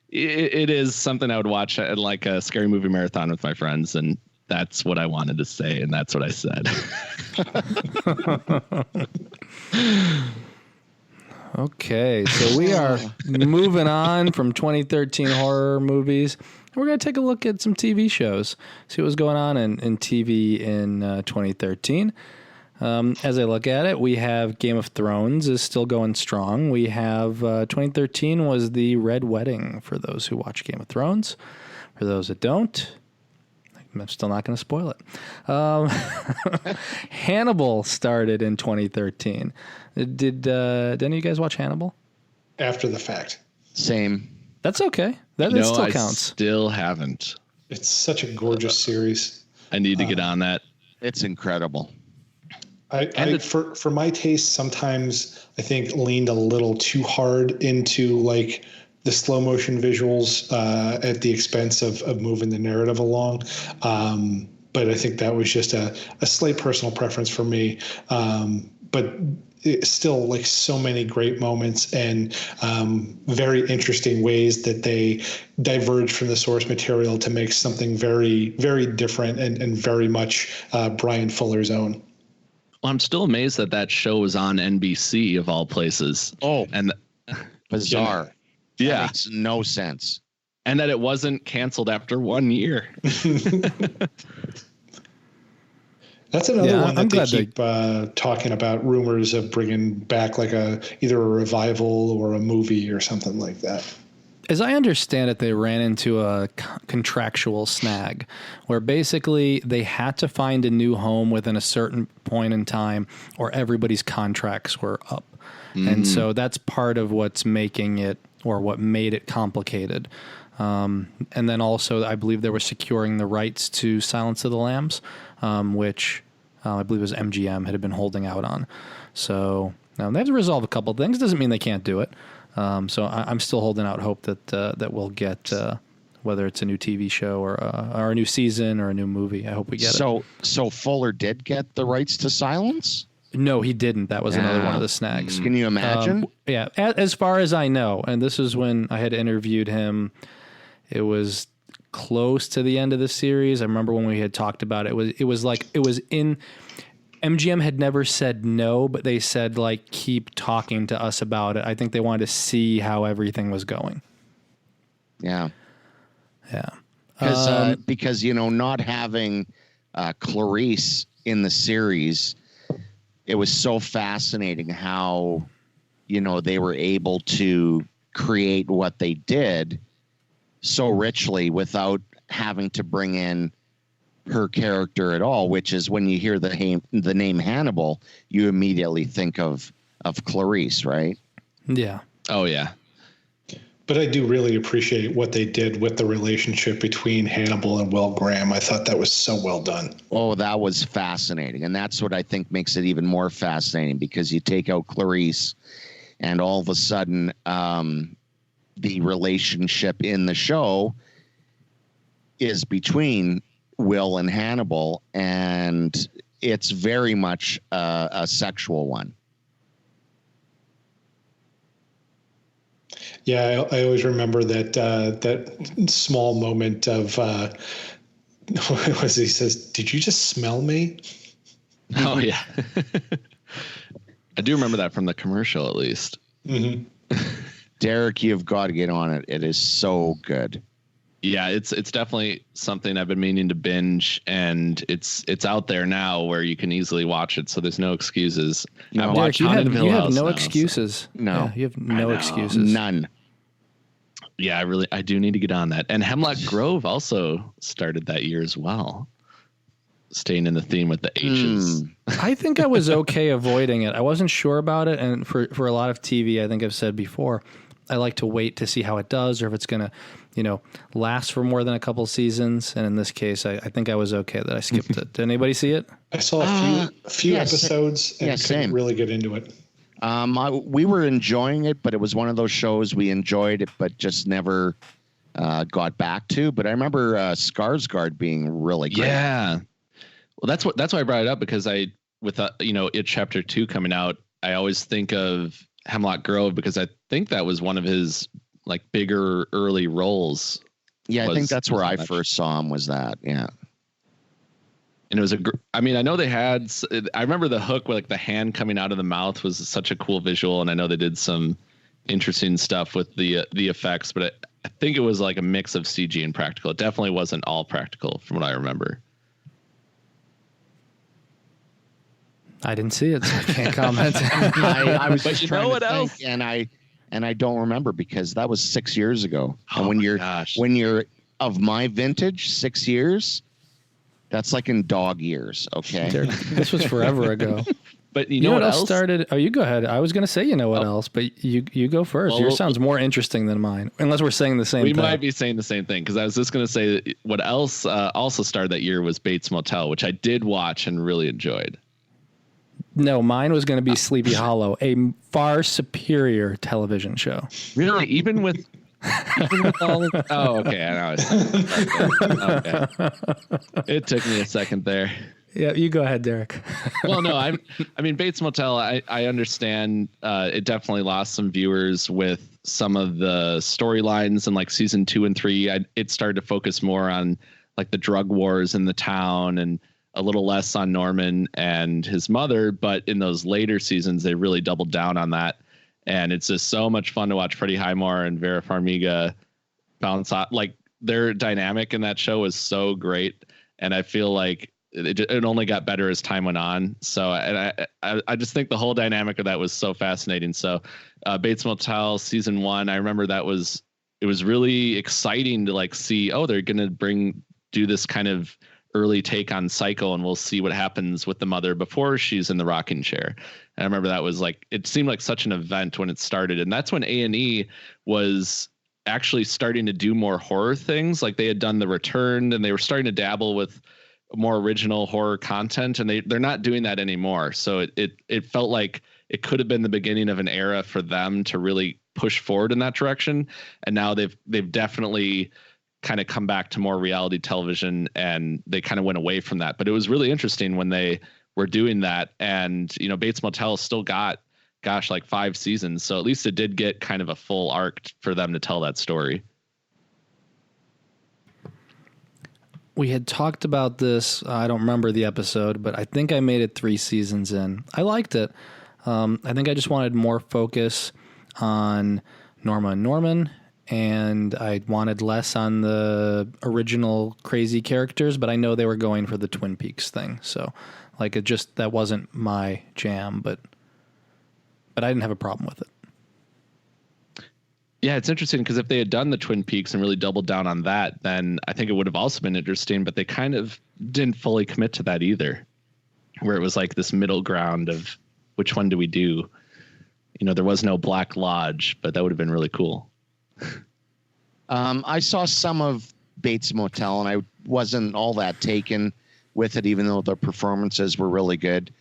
it is something I would watch at like a scary movie marathon with my friends, and that's what I wanted to say, and that's what I said. Okay, so we are moving on from 2013 horror movies. We're going to take a look at some TV shows, see what's going on in TV in 2013. As I look at it, we have Game of Thrones is still going strong. We have 2013 was the Red Wedding for those who watch Game of Thrones. For those that don't, I'm still not going to spoil it. Hannibal started in 2013. Did any of you guys watch Hannibal? After the fact. Same. That's okay. That still counts. Still haven't. It's such a gorgeous series. I need to get on that. It's incredible. For my taste, sometimes I think leaned a little too hard into like the slow motion visuals at the expense of moving the narrative along. But I think that was just a slight personal preference for me. But it's still like so many great moments and very interesting ways that they diverge from the source material to make something very, very different and very much Brian Fuller's own. Well, I'm still amazed that show was on NBC of all places. Oh, and bizarre. Yeah. That makes no sense. And that it wasn't canceled after 1 year. That's another one that I'm they glad keep talking about, rumors of bringing back like either a revival or a movie or something like that. As I understand it, they ran into a contractual snag where basically they had to find a new home within a certain point in time or everybody's contracts were up. And so that's part of what's making it, or what made it complicated. And then also, I believe they were securing the rights to Silence of the Lambs, which I believe was MGM had been holding out on. So they have to resolve a couple of things. Doesn't mean they can't do it. So I'm still holding out hope that we'll get whether it's a new TV show or a new season or a new movie. I hope we get it. So Fuller did get the rights to Silence? No, he didn't. That was another one of the snags. Can you imagine? Yeah, as far as I know, and this is when I had interviewed him. It was close to the end of the series. I remember when we had talked about it. It was in. MGM had never said no, but they said like keep talking to us about it. I think they wanted to see how everything was going. Yeah. Yeah. Because not having Clarice in the series, it was so fascinating how they were able to create what they did so richly without having to bring in her character at all, which is when you hear the name Hannibal, you immediately think of Clarice, right? Yeah. Oh yeah. But I do really appreciate what they did with the relationship between Hannibal and Will Graham. I thought that was so well done. Oh, that was fascinating. And that's what I think makes it even more fascinating, because you take out Clarice and all of a sudden the relationship in the show is between Will and Hannibal, and it's very much a sexual one. Yeah, I always remember that small moment of what was he says, "Did you just smell me?" Oh yeah. I do remember that from the commercial, at least. Mm-hmm. Derek, you've got to get on it. It is so good. Yeah, it's definitely something I've been meaning to binge, and it's out there now where you can easily watch it. So there's no excuses. No, I've watched Derek, Haunted you Hill have House no now, excuses. so. No, yeah, you have no excuses. None. Yeah, I do need to get on that. And Hemlock Grove also started that year as well. Staying in the theme with the H's. I think I was okay avoiding it. I wasn't sure about it, and for a lot of TV, I think I've said before, I like to wait to see how it does, or if it's going to, last for more than a couple seasons. And in this case, I think I was okay that I skipped it. Did anybody see it? I saw a few episodes and couldn't really get into it. We were enjoying it, but it was one of those shows we enjoyed it, but just never got back to. But I remember Skarsgård being really great. Yeah. Well, that's why I brought it up, because with It Chapter 2 coming out, I always think of Hemlock Grove because I think that was one of his like bigger early roles. Yeah, I think that's where I first saw him, was that. Yeah. And it was I know they had, I remember the hook with like the hand coming out of the mouth was such a cool visual. And I know they did some interesting stuff with the effects, but I think it was like a mix of CG and practical. It definitely wasn't all practical from what I remember. I didn't see it, so I can't comment. I was but just you trying know what to else? think, and I don't remember, because that was 6 years ago. Oh, and gosh. when you're of my vintage, 6 years, that's like in dog years. Okay. This was forever ago. But you know what else started? Oh, you go ahead. I was going to say, else, but you go first. Well, yours sounds more interesting than mine, unless we're saying the same thing. We might be saying the same thing, because I was just going to say that what else also started that year was Bates Motel, which I did watch and really enjoyed. No, mine was going to be Sleepy Hollow, a far superior television show. Really? Even with all of, oh, okay. I know. Okay. It took me a second there. Yeah, you go ahead, Derek. Well, no, I mean, Bates Motel, I understand it definitely lost some viewers with some of the storylines, and like season 2 and 3, it started to focus more on like the drug wars in the town and a little less on Norman and his mother. But in those later seasons, they really doubled down on that. And it's just so much fun to watch Freddie Highmore and Vera Farmiga bounce out. Like their dynamic in that show is so great. And I feel like it only got better as time went on. So and I just think the whole dynamic of that was so fascinating. So Bates Motel season 1, I remember it was really exciting to like see, oh, they're going to do this kind of early take on Psycho, and we'll see what happens with the mother before she's in the rocking chair. And I remember that was like, it seemed like such an event when it started. And that's when A&E was actually starting to do more horror things. Like they had done The Return, and they were starting to dabble with more original horror content, and they're not doing that anymore. So it felt like it could have been the beginning of an era for them to really push forward in that direction. And now they've definitely kind of come back to more reality television, and they kind of went away from that. But it was really interesting when they were doing that. And, you know, Bates Motel still got, like 5 seasons. So at least it did get kind of a full arc for them to tell that story. We had talked about this. I don't remember the episode, but I think I made it 3 seasons in. I liked it. I think I just wanted more focus on Norma and Norman, and I wanted less on the original crazy characters, but I know they were going for the Twin Peaks thing. So like that wasn't my jam, but I didn't have a problem with it. Yeah, it's interesting because if they had done the Twin Peaks and really doubled down on that, then I think it would have also been interesting, but they kind of didn't fully commit to that either, where it was like this middle ground of which one do we do? You know, there was no Black Lodge, but that would have been really cool. I saw some of Bates Motel, and I wasn't all that taken with it, even though the performances were really good.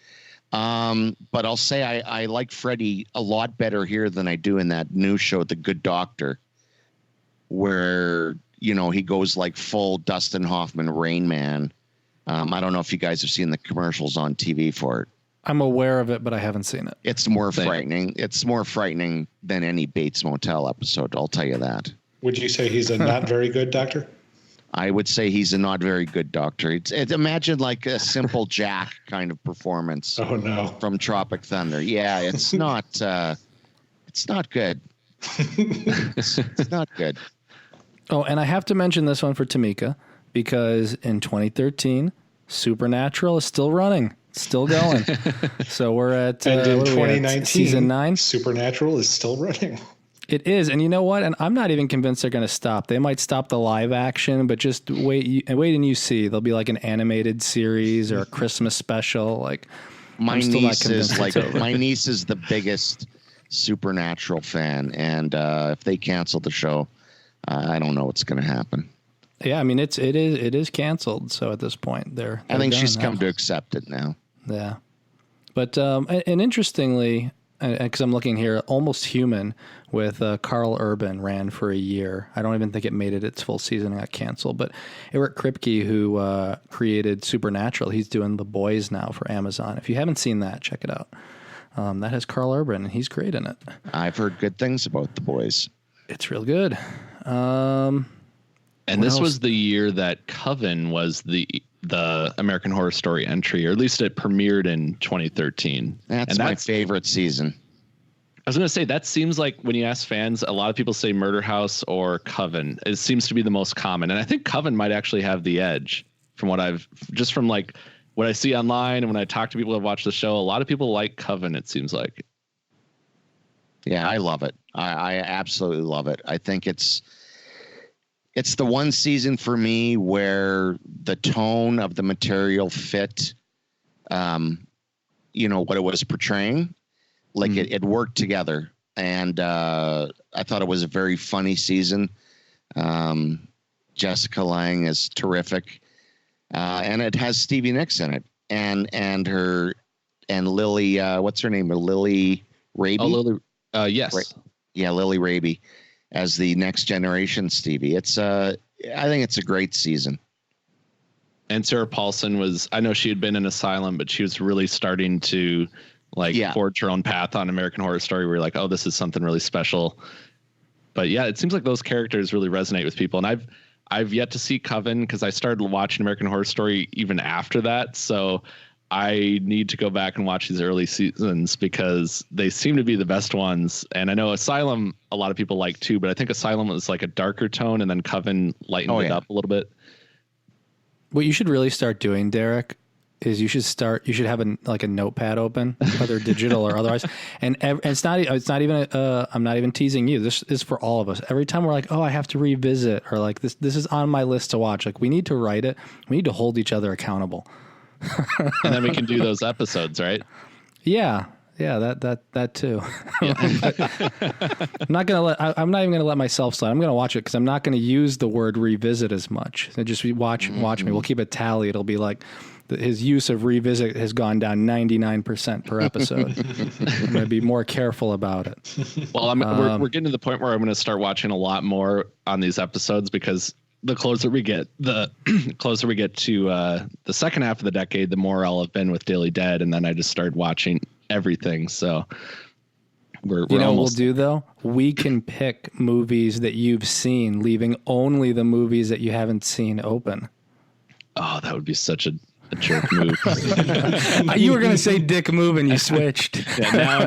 But I'll say I like Freddie a lot better here than I do in that new show, The Good Doctor, where, you know, he goes like full Dustin Hoffman Rain Man. I don't know if you guys have seen the commercials on TV for it. I'm aware of it, but I haven't seen it. It's more frightening. It's more frightening than any Bates Motel episode. I'll tell you that. Would you say he's a not very good doctor? I would say he's a not very good doctor. Imagine like a Simple Jack kind of performance. Oh no! From Tropic Thunder. Yeah, it's not. It's not good. It's not good. Oh, and I have to mention this one for Tamika because in 2013, Supernatural is still running, still going. So we're at and in 2019, season 9. Supernatural is still running. It is, and you know what? And I'm not even convinced they're going to stop. They might stop the live action, but just wait and you see. There'll be like an animated series or a Christmas special. Like my niece is the biggest Supernatural fan, and if they cancel the show, I don't know what's going to happen. Yeah, I mean it is canceled. So at this point, I think she's come to accept it now. Yeah, but and interestingly, because I'm looking here, Almost Human with Carl Urban ran for a year. I don't even think it made it its full season and got canceled. But Eric Kripke, who created Supernatural, he's doing The Boys now for Amazon. If you haven't seen that, check it out. That has Carl Urban, and he's great in it. I've heard good things about The Boys. It's real good. And this was the year that Coven was the American Horror Story entry, or at least it premiered in 2013. That's my favorite season. I was going to say, that seems like when you ask fans, a lot of people say Murder House or Coven. It seems to be the most common. And I think Coven might actually have the edge from what from like what I see online and when I talk to people who have watched the show. A lot of people like Coven, it seems like. Yeah, I love it. I absolutely love it. I think it's the one season for me where the tone of the material fit, what it was portraying. Like it worked together. And I thought it was a very funny season. Jessica Lange is terrific. And it has Stevie Nicks in it. And Lily, what's her name? Lily Raby? Oh, Lily. Yes. Yeah, Lily Raby as the next generation Stevie. I think it's a great season. And Sarah Paulson I know she had been in Asylum, but she was really starting to forge her own path on American Horror Story. Where you're like, oh, this is something really special. But yeah, it seems like those characters really resonate with people. And I've yet to see Coven because I started watching American Horror Story even after that. So I need to go back and watch these early seasons because they seem to be the best ones. And I know Asylum, a lot of people like too, but I think Asylum was like a darker tone and then Coven lightened it up a little bit. What you should really start doing, Derek, is you should have a notepad open, whether digital or otherwise. And it's not even, I'm not even teasing you. This is for all of us. Every time we're like, oh, I have to revisit, or like this is on my list to watch. Like we need to write it. We need to hold each other accountable. And then we can do those episodes, right? Yeah. Yeah, that too. Yeah. I'm not even gonna let myself slide. I'm gonna watch it because I'm not gonna use the word revisit as much. So just watch me. We'll keep a tally. It'll be like his use of revisit has gone down 99% per episode. I'm gonna be more careful about it. Well, we're getting to the point where I'm gonna start watching a lot more on these episodes because the closer we get to the second half of the decade, the more I'll have been with Daily Dead, and then I just started watching everything. So we're what we'll do though? We can pick movies that you've seen, leaving only the movies that you haven't seen open. Oh, that would be such a jerk move. You were going to say dick move and you switched. Yeah, now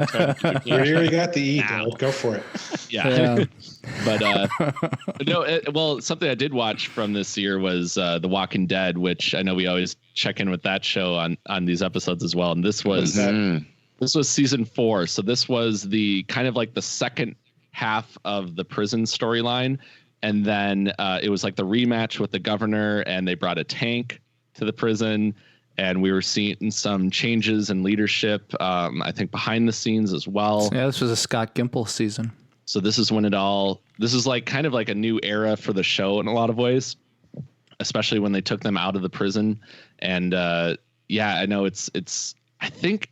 you got the E. Go for it. Yeah. But well, something I did watch from this year was The Walking Dead, which I know we always check in with that show on these episodes as well. And this was season 4. So this was the kind of like the second half of the prison storyline. And then it was like the rematch with the governor, and they brought a tank to the prison, and we were seeing some changes in leadership, I think behind the scenes as well. Yeah, this was a Scott Gimple season. So this is when this is like kind of like a new era for the show in a lot of ways, especially when they took them out of the prison. And I know it's I think,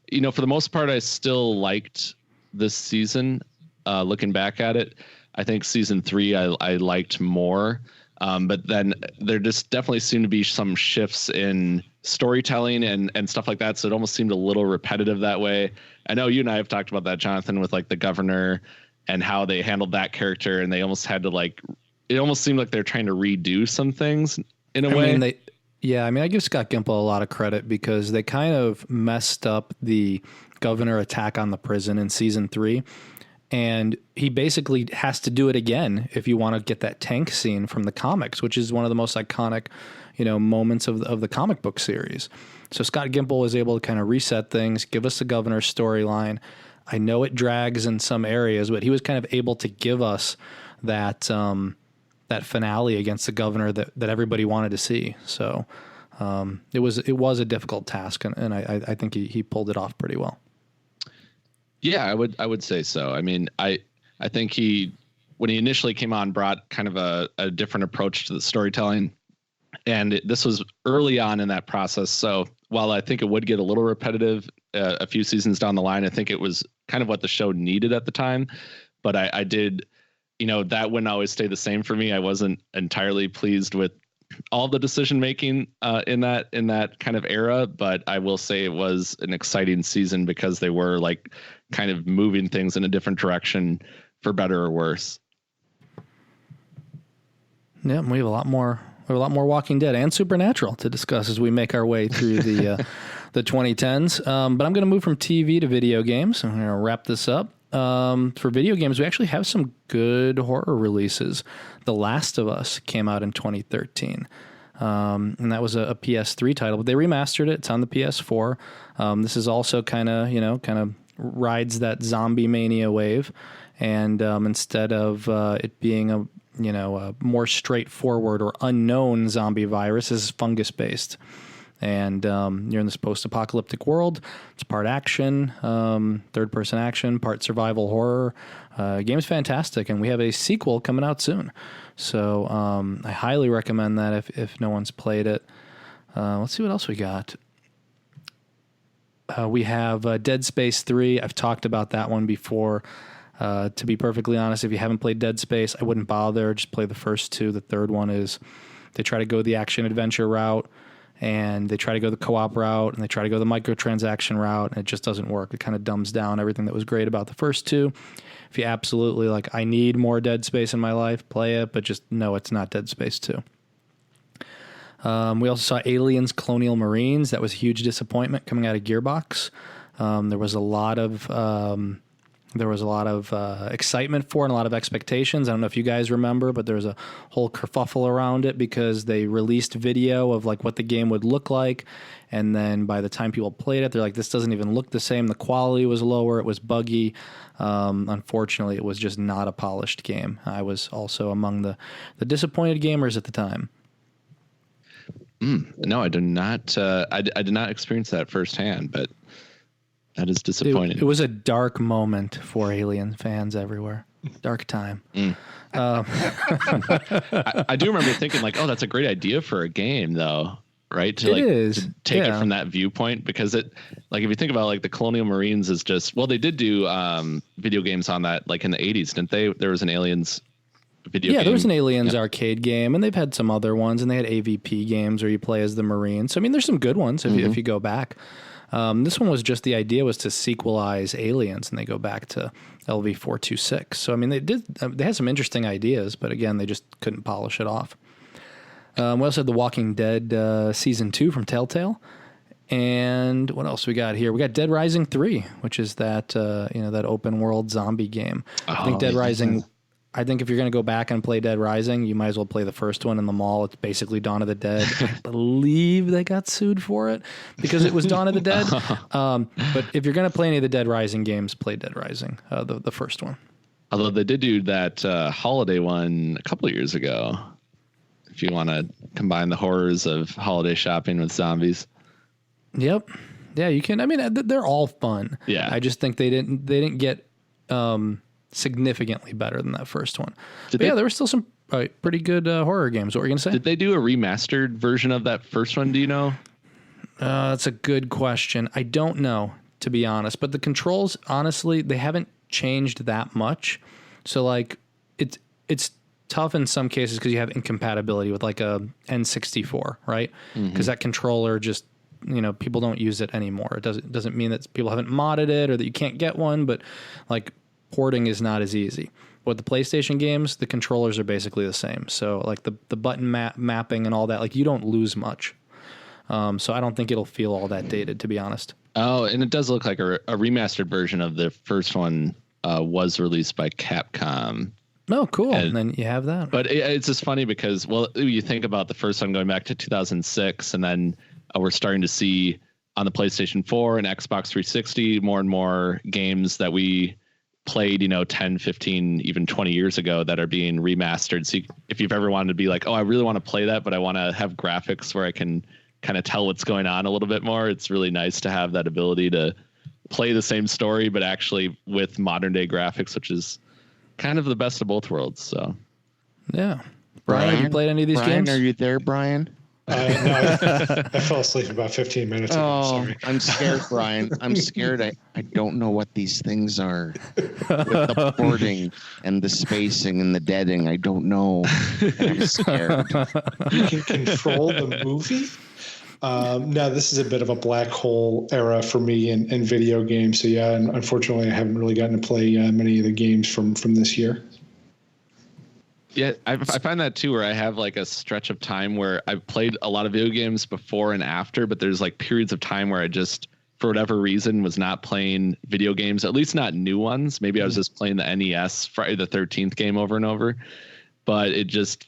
for the most part, I still liked this season. Looking back at it, I think season 3 I liked more. But then there just definitely seemed to be some shifts in storytelling and stuff like that. So it almost seemed a little repetitive that way. I know you and I have talked about that, Jonathan, with like the governor and how they handled that character. And they almost had to it almost seemed like they're trying to redo some things in a way. I give Scott Gimple a lot of credit because they kind of messed up the governor attack on the prison in season 3. And he basically has to do it again if you want to get that tank scene from the comics, which is one of the most iconic, moments of the comic book series. So Scott Gimple was able to kind of reset things, give us the governor's storyline. I know it drags in some areas, but he was kind of able to give us that that finale against the governor that everybody wanted to see. So it was a difficult task, and I think he pulled it off pretty well. Yeah, I would say so. I mean, I think when he initially came on, brought kind of a different approach to the storytelling, and this was early on in that process. So while I think it would get a little repetitive a few seasons down the line, I think it was kind of what the show needed at the time. But I did, that wouldn't always stay the same for me. I wasn't entirely pleased with all the decision making in that kind of era, but I will say it was an exciting season because they were kind of moving things in a different direction for better or worse. Yeah, we have a lot more Walking Dead and Supernatural to discuss as we make our way through the 2010s. But I'm going to move from TV to video games. I'm going to wrap this up. For video games, we actually have some good horror releases. The Last of Us came out in 2013. And that was a PS3 title, but they remastered it. It's on the PS4. This is also kind of rides that zombie mania wave. And instead of it being a more straightforward or unknown zombie virus, this is fungus based. And you're in this post-apocalyptic world. It's part action, third-person action, part survival horror. Game's fantastic, and we have a sequel coming out soon. So I highly recommend that if no one's played it. Let's see what else we got. We have Dead Space 3. I've talked about that one before. To be perfectly honest, if you haven't played Dead Space, I wouldn't bother. Just play the first 2. The third one is they try to go the action-adventure route, and they try to go the co-op route, and they try to go the microtransaction route, and it just doesn't work. It kind of dumbs down everything that was great about the first 2. If you absolutely I need more Dead Space in my life, play it, but just know it's not Dead Space 2. We also saw Aliens Colonial Marines. That was a huge disappointment coming out of Gearbox. There was a lot of There was a lot of excitement for it and a lot of expectations. I don't know if you guys remember, but there was a whole kerfuffle around it because they released video of like what the game would look like. And then by the time people played it, they're like, this doesn't even look the same. The quality was lower. It was buggy. Unfortunately, it was just not a polished game. I was also among the disappointed gamers at the time. No, I did not. I did not experience that firsthand, but that is disappointing. It was a dark moment for Alien fans everywhere. Dark time. I do remember thinking like, oh, that's a great idea for a game, though, right? To take it from that viewpoint, because it, like, if you think about like the Colonial Marines is just, well, they did do video games on that, like in the 80s, didn't they? There was an Aliens video game. Yeah, there was an Aliens arcade game, and they've had some other ones, and they had AVP games where you play as the Marine. So I mean, there's some good ones if you go back. This one was just, the idea was to sequelize Aliens, and they go back to LV-426. So I mean, they had some interesting ideas, but again, they just couldn't polish it off. We also had The Walking Dead season 2 from Telltale, and what else we got here? We got Dead Rising 3, which is that that open world zombie game. I think Dead Rising. I think if you're going to go back and play Dead Rising, you might as well play the first one in the mall. It's basically Dawn of the Dead. I believe they got sued for it because it was Dawn of the Dead. But if you're going to play any of the Dead Rising games, play Dead Rising, the first one. Although they did do that holiday one a couple of years ago. If you want to combine the horrors of holiday shopping with zombies. Yep. Yeah, you can. I mean, they're all fun. Yeah. I just think they didn't get significantly better than that first one. There were still some pretty good horror games. What were you going to say? Did they do a remastered version of that first one? Do you know? That's a good question. I don't know, to be honest. But the controls, honestly, they haven't changed that much. So like, it's tough in some cases because you have incompatibility with like a N64, right? Because that controller just, people don't use it anymore. It doesn't mean that people haven't modded it or that you can't get one, but like, porting is not as easy. With the PlayStation games, the controllers are basically the same. So like the button mapping and all that, like you don't lose much. So I don't think it'll feel all that dated, to be honest. Oh, and it does look like a remastered version of the first one was released by Capcom. Oh, cool. And then you have that. But it's just funny because, well, you think about the first one going back to 2006, and then we're starting to see on the PlayStation 4 and Xbox 360 more and more games that we played 10, 15, even 20 years ago that are being remastered. So if you've ever wanted to be like, oh, I really want to play that, but I want to have graphics where I can kind of tell what's going on a little bit more, it's really nice to have that ability to play the same story but actually with modern day graphics, which is kind of the best of both worlds. So yeah. Brian, have you played any of these games? Are you there, Brian? No, I fell asleep about 15 minutes ago. Sorry. I'm scared, Brian. I'm scared. I don't know what these things are. With the porting and the spacing and the deading, I don't know. And I'm scared. You can control the movie? No, this is a bit of a black hole era for me in video games. So yeah, and unfortunately, I haven't really gotten to play many of the games from this year. Yeah, I find that too, where I have like a stretch of time where I've played a lot of video games before and after, but there's like periods of time where I just, for whatever reason, was not playing video games, at least not new ones. Maybe I was just playing the NES Friday the 13th game over and over. But it just,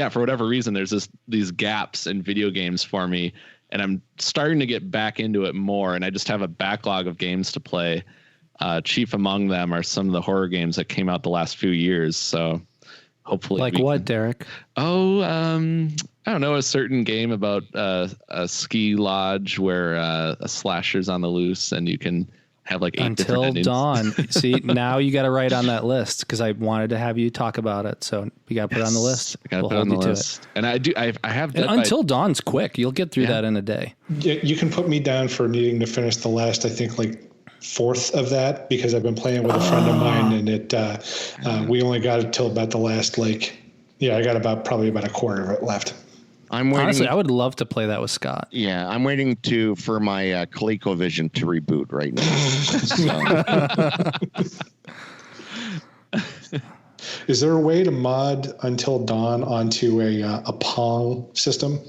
for whatever reason, there's these gaps in video games for me, and I'm starting to get back into it more, and I just have a backlog of games to play. Chief among them are some of the horror games that came out the last few years, so... Hopefully, like what, Derek? Oh, I don't know, a certain game about a ski lodge where a slasher's on the loose and you can have like 8 Until different Dawn. See, now you got to write on that list because I wanted to have you talk about it, so we got to put it on the list. I got to put it on the list, and I have. And Until Dawn's quick. You'll get through that in a day. Yeah, you can put me down for needing to finish the last, I think, like fourth of that, because I've been playing with a friend of mine, and we only got it till about the last, I got probably about a quarter of it left. I'm waiting. Honestly, I would love to play that with Scott. Yeah, I'm waiting for my ColecoVision to reboot right now. Is there a way to mod Until Dawn onto a Pong system?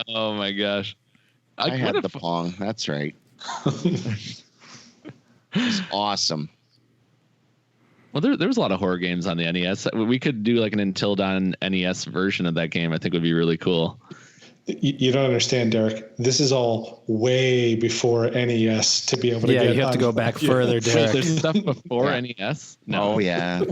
Oh my gosh. I had the Pong. That's right. It's awesome. Well, there was a lot of horror games on the NES. We could do like an Until Dawn NES version of that game. I think would be really cool. You don't understand, Derek. This is all way before NES to be able to get. Yeah, you have to go back further, Derek. There's stuff before NES. No. Oh yeah.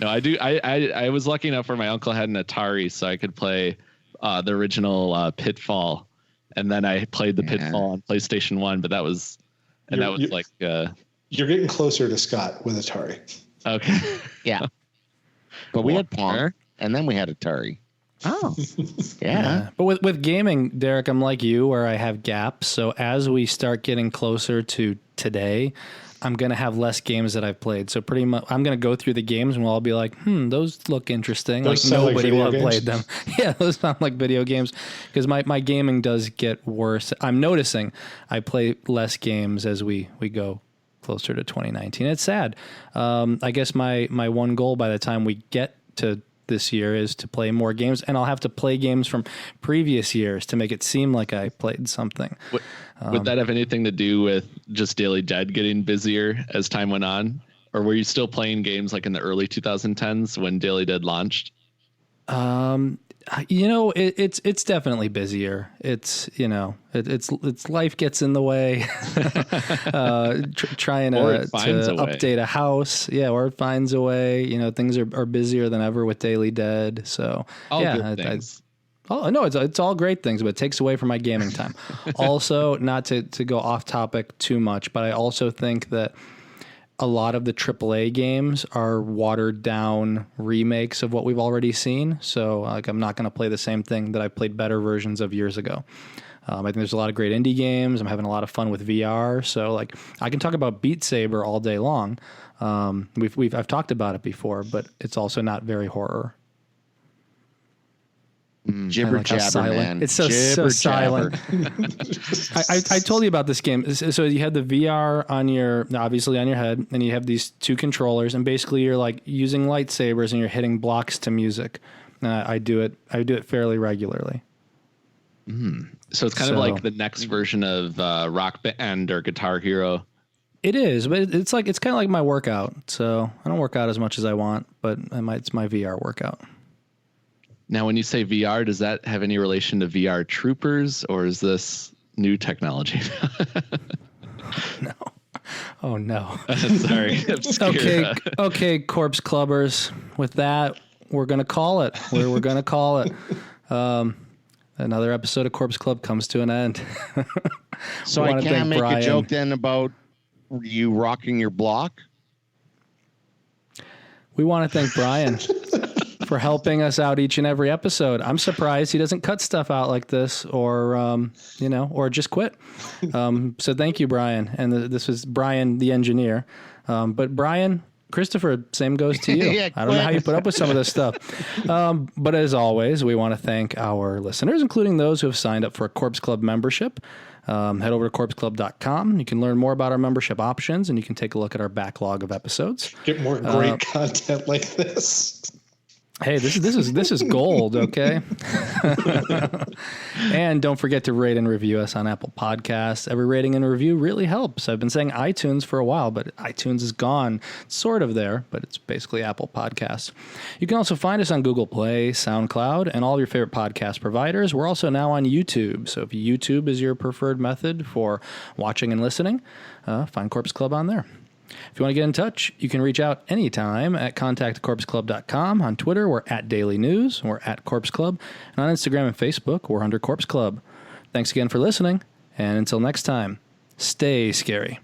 No, I do. I was lucky enough where my uncle had an Atari, so I could play the original Pitfall, and then I played the Pitfall on PlayStation 1. But that was you're getting closer to Scott with Atari. Okay. Yeah. But we had Pong, and then we had Atari. Oh, yeah. But with gaming, Derek, I'm like you, where I have gaps. So as we start getting closer to today, I'm going to have less games that I've played. So pretty much I'm going to go through the games and we'll all be like, those look interesting. Those like nobody will have games? played them. Yeah, those sound like video games because my gaming does get worse. I'm noticing I play less games as we go closer to 2019. It's sad. I guess my one goal by the time we get to this year is to play more games, and I'll have to play games from previous years to make it seem like I played something. Would that have anything to do with just Daily Dead getting busier as time went on? Or were you still playing games like in the early 2010s when Daily Dead launched? It's definitely busier. It's life gets in the way. Trying to update a house. Yeah. Or it finds a way, things are busier than ever with Daily Dead. So good things. No, it's all great things, but it takes away from my gaming time. Also, not to go off topic too much, but I also think that a lot of the AAA games are watered down remakes of what we've already seen. So I'm not going to play the same thing that I played better versions of years ago. I think there's a lot of great indie games. I'm having a lot of fun with VR. So I can talk about Beat Saber all day long. I've talked about it before, but it's also not very horror. Jibber jabber, man. It's so silent. I told you about this game. So you had the VR obviously on your head, and you have these two controllers, and basically you're like using lightsabers and you're hitting blocks to music. I do it fairly regularly. So it's kind of like the next version of Rock Band or Guitar Hero. It is, but it's kind of like my workout. So I don't work out as much as I want, but it's my VR workout. Now, when you say VR, does that have any relation to VR Troopers, or is this new technology? No. Oh, no. Sorry. Okay, Corpse Clubbers. With that, we're going to call it. We're going to call it. Another episode of Corpse Club comes to an end. So I can't make a joke then about you rocking your block? We want to thank Bryan for helping us out each and every episode. I'm surprised he doesn't cut stuff out like this or just quit. So thank you, Bryan. And this was Bryan, the engineer. But Bryan Christopher, same goes to you. Yeah, I don't know how you put up with some of this stuff. But as always, we want to thank our listeners, including those who have signed up for a Corpse Club membership. Head over to corpseclub.com. You can learn more about our membership options, and you can take a look at our backlog of episodes. Get more great content like this. Hey, this is gold, okay? And don't forget to rate and review us on Apple Podcasts. Every rating and review really helps. I've been saying iTunes for a while, but iTunes is gone. It's sort of there, but it's basically Apple Podcasts. You can also find us on Google Play, SoundCloud, and all your favorite podcast providers. We're also now on YouTube. So if YouTube is your preferred method for watching and listening, find Corpse Club on there. If you want to get in touch, you can reach out anytime at contactcorpseclub.com. On Twitter, we're at Daily News. We're at Corpse Club. And on Instagram and Facebook, we're under Corpse Club. Thanks again for listening. And until next time, stay scary.